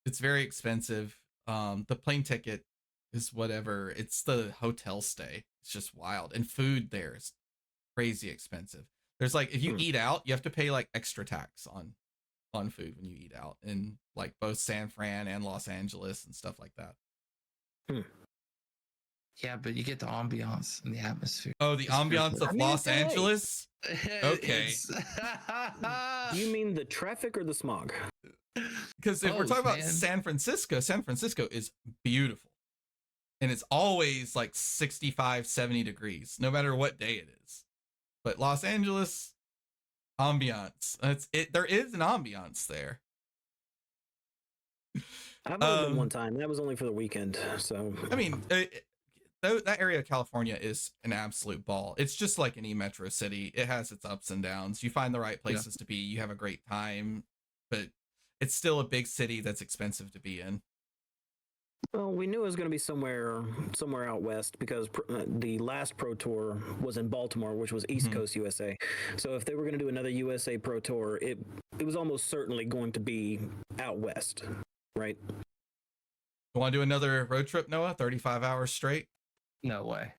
very expensive. The plane ticket is whatever. It's the hotel stay. It's just wild, and food there is crazy expensive. There's like if you eat out, you have to pay like extra tax on food when you eat out in like both San Fran and Los Angeles and stuff like that. Yeah, but you get the ambiance and the atmosphere. Oh, the It's ambiance pretty of I mean, Los it's LA. Angeles. Okay. Do you mean the traffic or the smog? Because if we're Both, talking about man. San Francisco is beautiful. And it's always like 65, 70 degrees, no matter what day it is. But Los Angeles, ambiance. There is an ambiance there. I've only been one time. That was only for the weekend. So I mean, that area of California is an absolute ball. It's just like any metro city. It has its ups and downs. You find the right places to be. You have a great time, but it's still a big city that's expensive to be in. well, we knew it was going to be somewhere out west because the last Pro Tour was in Baltimore, which was East Coast USA. So if they were going to do another USA Pro Tour, it was almost certainly going to be out west, right? You want to do another road trip, Noah? 35 hours straight? No way.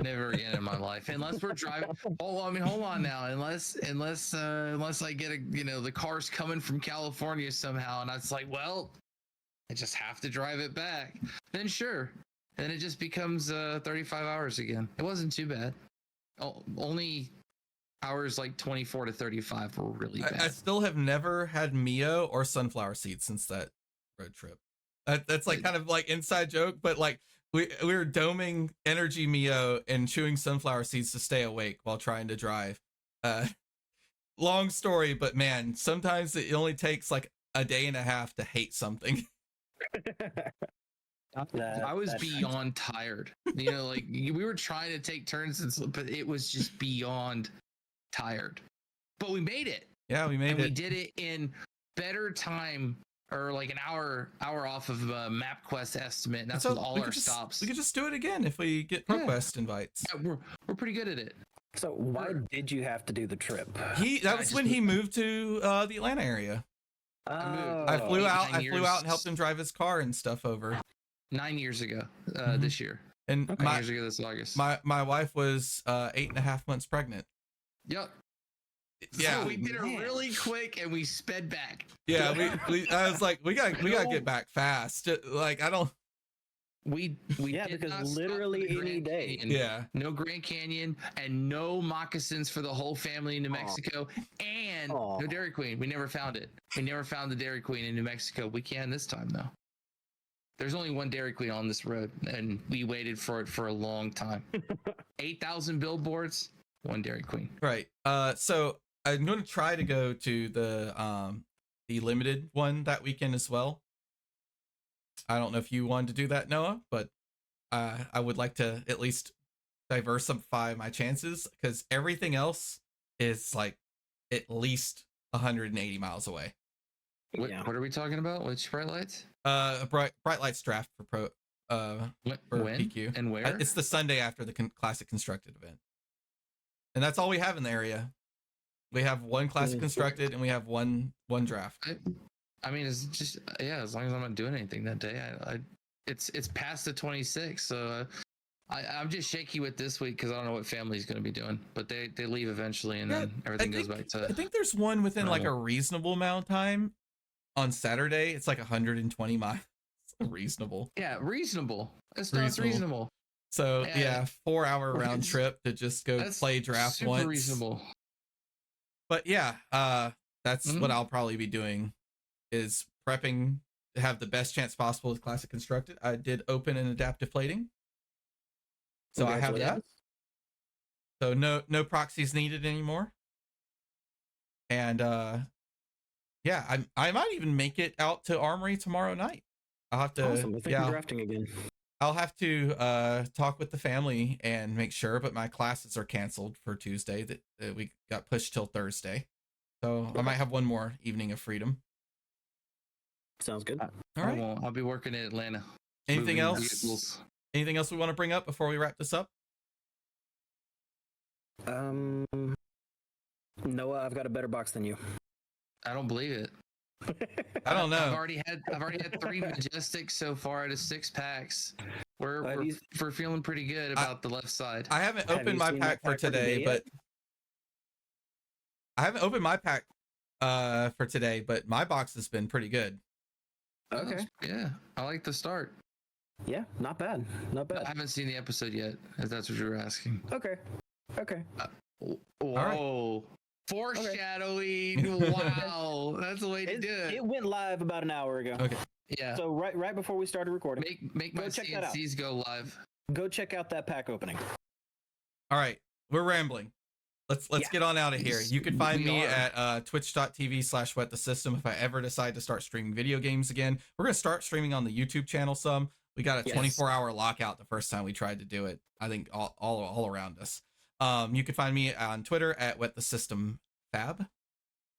Never again in my life. Unless we're driving. Hold on now. Unless I get the car's coming from California somehow, and I was like, well, I just have to drive it back. Then sure. Then it just becomes 35 hours again. It wasn't too bad. Only hours like 24 to 35 were really bad. I still have never had Mio or sunflower seeds since that road trip. That's like kind of like inside joke, but like we were doming energy Mio and chewing sunflower seeds to stay awake while trying to drive. Long story, but man, sometimes it only takes like a day and a half to hate something. I was beyond tired. Like we were trying to take turns, but it was just beyond tired. But we made it. Yeah, we made and it. We did it in better time, or like an hour off of MapQuest estimate. And that's with all our stops. We could just do it again if we get ProQuest invites. Yeah, we're pretty good at it. So why did you have to do the trip? That was when he moved to the Atlanta area. I flew out and helped him drive his car and stuff over. 9 years ago, this year. And 9 years ago this August. My wife was 8.5 months pregnant. Yep. Yeah, so we did it really quick and we sped back. Yeah, I was like, we gotta get back fast. Like I don't. We yeah, did because not stop literally for the any Grand day. Canyon. Yeah. No Grand Canyon and no moccasins for the whole family in New Mexico, and no Dairy Queen. We never found it. We never found the Dairy Queen in New Mexico. We can this time though. There's only one Dairy Queen on this road, and we waited for it for a long time. 8,000 billboards, one Dairy Queen. Right. So I'm going to try to go to the limited one that weekend as well. I don't know if you wanted to do that, Noah, but I would like to at least diversify my chances because everything else is like at least 180 miles away. What are we talking about? Which bright lights? Bright lights draft for when PQ. and where? It's the Sunday after the Classic Constructed event, and that's all we have in the area. We have one Classic Constructed and we have one draft. I mean, it's just as long as I'm not doing anything that day. It's past the 26th, so I'm just shaky with this week because I don't know what family's going to be doing. But they leave eventually, and then everything goes back to. I think there's one within like a reasonable amount of time on Saturday. It's like 120 miles. Reasonable. Yeah, reasonable. It's not reasonable. So 4-hour round trip to just go play draft super once. Reasonable. But that's what I'll probably be doing is prepping to have the best chance possible with Classic Constructed. I did open and adaptive plating. So I have that. So no proxies needed anymore. And yeah, I might even make it out to Armory tomorrow night. I'll have to. Awesome. I think you're drafting again. I'll have to talk with the family and make sure, but my classes are canceled for Tuesday. That we got pushed till Thursday, so I might have one more evening of freedom. Sounds good. All right. I'll be working in Atlanta. Anything else? Anything else we want to bring up before we wrap this up? Noah, I've got a better box than you. I don't believe it. I don't know. I've already had 3 Majestics so far out of 6 packs. We're feeling pretty good about the left side. I haven't opened my pack for today, but I haven't opened my pack for today, but my box has been pretty good. Okay. Yeah, I like the start. Yeah, not bad. Not bad. I haven't seen the episode yet, if that's what you were asking. Okay. Whoa. Foreshadowing. Okay. Wow. That's the way to do it. It went live about an hour ago. Okay. Yeah. So right before we started recording. Make my CNCs go live. Go check out that pack opening. All right. We're rambling. Let's get on out of here. You can find me at twitch.tv/wetthesystem if I ever decide to start streaming video games again. We're going to start streaming on the YouTube channel some. We got a 24-hour lockout the first time we tried to do it. I think all around us. You can find me on Twitter at wetthesystemfab.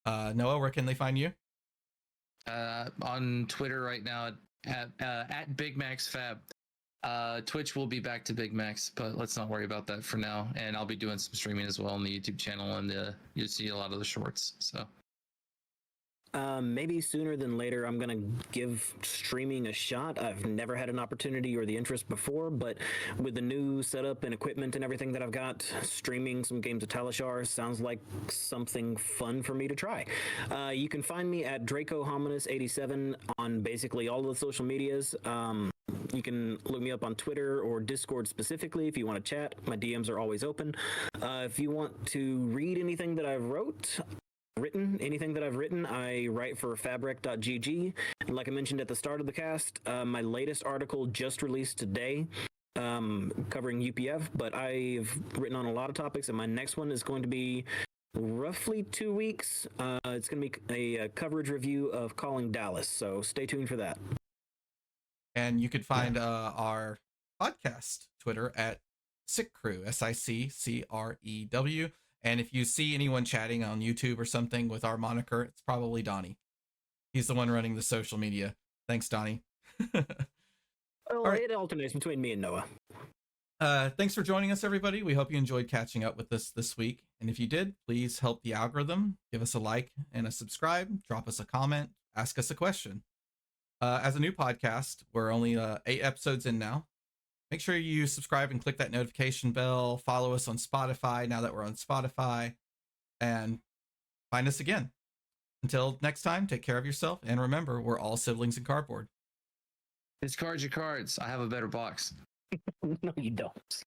Noah, where can they find you? On Twitter right now at Big Max Fab. Twitch will be back to Big Max, but let's not worry about that for now. And I'll be doing some streaming as well on the YouTube channel, and you'll see a lot of the shorts. So maybe sooner than later, I'm gonna give streaming a shot. I've never had an opportunity or the interest before, but with the new setup and equipment and everything that I've got, streaming some games of Talishar sounds like something fun for me to try. You can find me at Draco Hominis 87 on basically all of the social medias. You can look me up on Twitter or Discord specifically if you want to chat. My DMs are always open. If you want to read anything that I've anything that I've written, I write for fabric.gg. And like I mentioned at the start of the cast, my latest article just released today, covering UPF, but I've written on a lot of topics, and my next one is going to be roughly 2 weeks. It's going to be a coverage review of Calling Dallas, so stay tuned for that. And you could find our podcast Twitter at SickCrew, SICCREW. And if you see anyone chatting on YouTube or something with our moniker, it's probably Donnie. He's the one running the social media. Thanks, Donnie. Well, right. It alternates between me and Noah. Thanks for joining us, everybody. We hope you enjoyed catching up with us this week. And if you did, please help the algorithm. Give us a like and a subscribe. Drop us a comment. Ask us a question. As a new podcast, we're only 8 episodes in now. Make sure you subscribe and click that notification bell. Follow us on Spotify now that we're on Spotify. And find us again. Until next time, take care of yourself. And remember, we're all siblings in cardboard. Discard your cards. I have a better box. No, you don't.